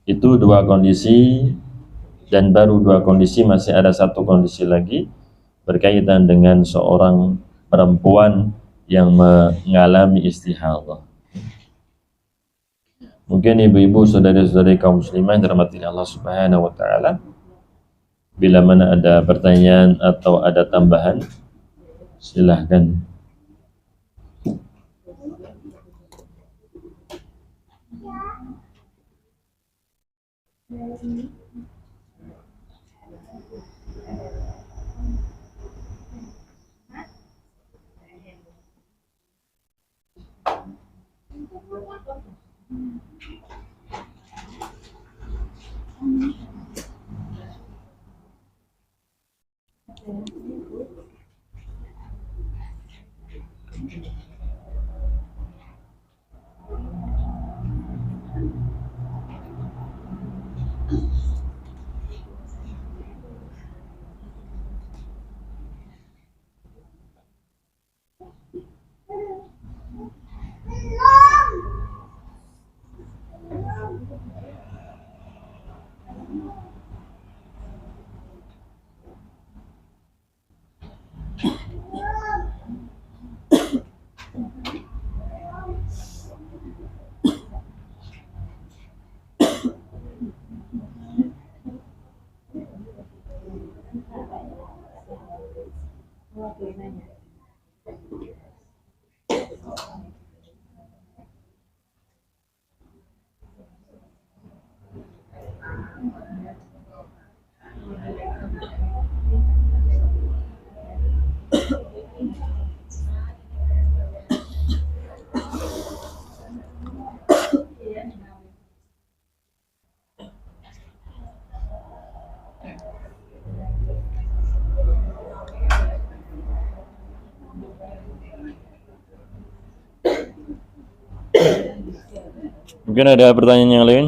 Itu dua kondisi, dan baru dua kondisi, masih ada satu kondisi lagi berkaitan dengan seorang perempuan yang mengalami istihadah. Mungkin ibu-ibu, saudari-saudari kaum muslimah yang dirahmati Allah Subhanahu wa ta'ala, bila mana ada pertanyaan atau ada tambahan, silahkan. Mungkin ada pertanyaan yang lain?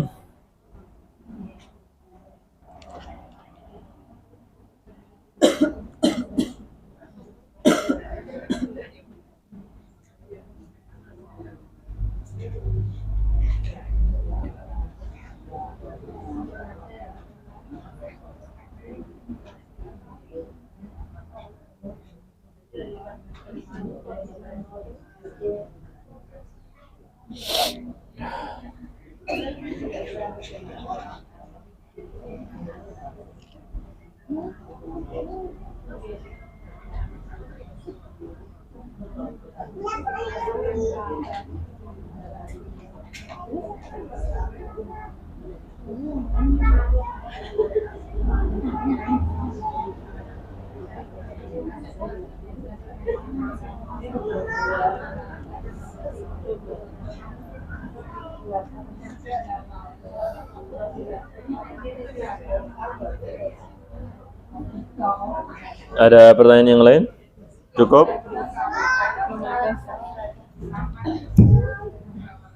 Ada pertanyaan yang lain? Cukup?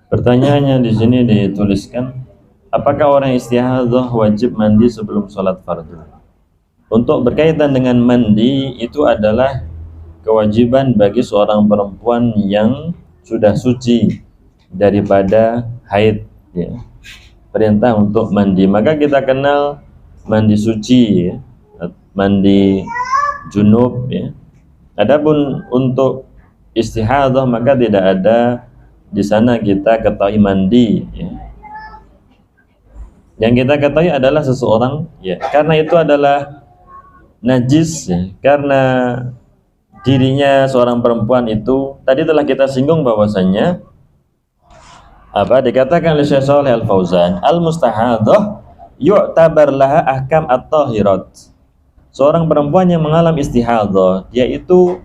Pertanyaannya di sini dituliskan, apakah orang istihadah wajib mandi sebelum sholat fardu? Untuk berkaitan dengan mandi, itu adalah kewajiban bagi seorang perempuan yang sudah suci daripada haid, ya. Perintah untuk mandi, maka kita kenal mandi suci, ya, mandi junub, ya. Adapun untuk istihadah maka tidak ada di sana kita ketahui mandi, ya. Yang kita ketahui adalah seseorang, ya, karena itu adalah najis, ya, karena dirinya seorang perempuan itu tadi telah kita singgung bahwasannya dikatakan oleh Syekh Shalih Al Fauzan, al mustahadah yu'tabar laha ahkam at-tahirat. Seorang perempuan yang mengalami istihadah, yaitu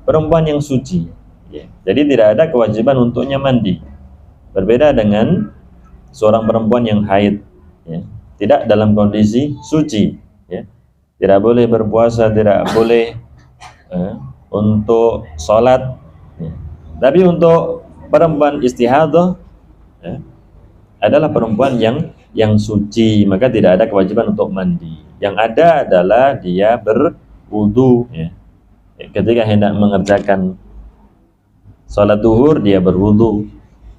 perempuan yang suci, ya. Jadi tidak ada kewajiban untuknya mandi. Berbeda dengan seorang perempuan yang haid, ya. Tidak dalam kondisi suci, ya. Tidak boleh berpuasa, tidak boleh untuk sholat, ya. Tapi untuk perempuan istihadah, ya, adalah perempuan yang suci, maka tidak ada kewajiban untuk mandi. Yang ada adalah dia berwudu, ya. Ketika hendak mengerjakan sholat duhur dia berwudu,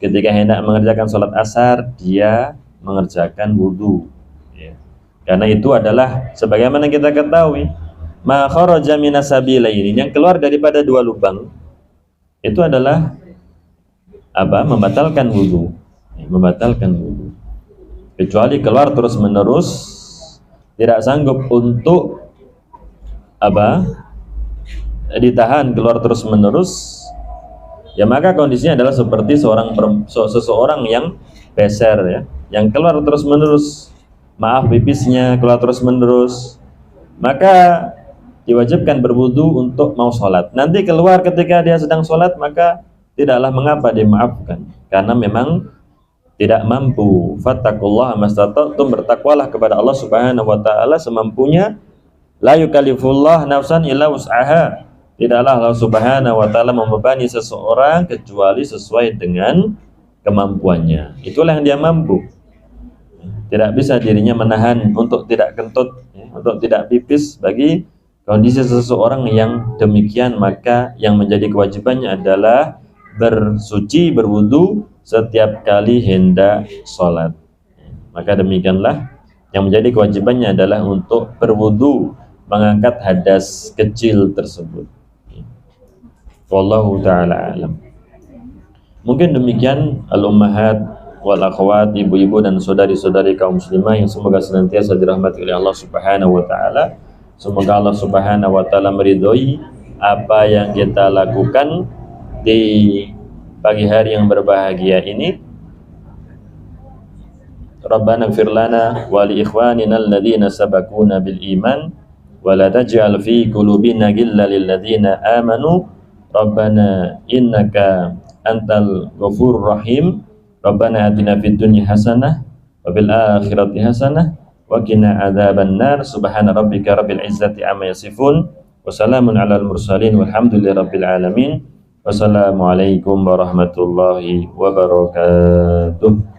ketika hendak mengerjakan sholat asar dia mengerjakan wudu, ya. Karena itu adalah sebagaimana kita ketahui, ma kharaja minas sabilaini, yang keluar daripada dua lubang itu adalah membatalkan wudu, ya, membatalkan wudu. Kecuali keluar terus menerus, tidak sanggup untuk ditahan keluar terus menerus, ya maka kondisinya adalah seperti seseorang yang peser, ya, yang keluar terus menerus, pipisnya keluar terus menerus, maka diwajibkan berwudu untuk mau sholat. Nanti keluar ketika dia sedang sholat, maka tidaklah mengapa dimaafkan, karena memang tidak mampu. Fattaqullaha mastata'tum, bertakwalah kepada Allah Subhanahu wa taala semampunya. La yukallifullah nafsan illa wus'aha. Tidaklah Allah Subhanahu wa taala membebani seseorang kecuali sesuai dengan kemampuannya. Itulah yang dia mampu. Tidak bisa dirinya menahan untuk tidak kentut, ya, untuk tidak pipis. Bagi kondisi seseorang yang demikian, maka yang menjadi kewajibannya adalah bersuci, berwudu setiap kali hendak sholat. Maka demikianlah yang menjadi kewajibannya adalah untuk berwudu, mengangkat hadas kecil tersebut. Wallahu ta'ala alam. Mungkin demikian al-ummahat wal akhwat, ibu-ibu dan saudari-saudari kaum muslimah yang semoga senantiasa dirahmati oleh Allah Subhanahu wa taala. Semoga Allah Subhanahu wa taala meridhoi apa yang kita lakukan di pagi hari yang berbahagia ini. Rabbana ighfir lana wa li ikhwanina alladhina sabaquna bil iman wa la taj'al fi qulubina ghillan lil ladzina amanu Rabbana innaka antal ghafurur rahim. Rabbana atina fid dunya hasanah wa fil akhirati hasanah wa qina adzaban nar. Subhana rabbika rabbil izzati amma yasifun wa salamun alal mursalin walhamdulillahi rabbil alamin. Wassalamualaikum warahmatullahi wabarakatuh.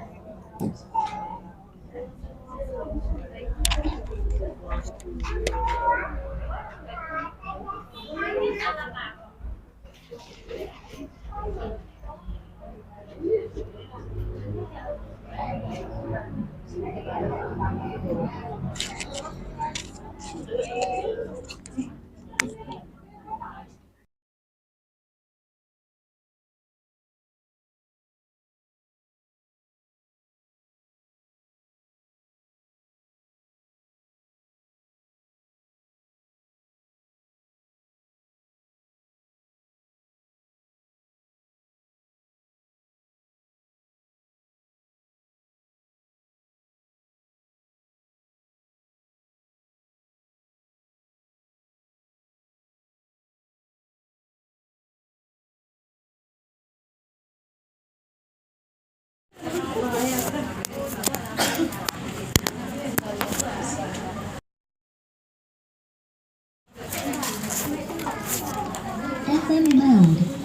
FM mode.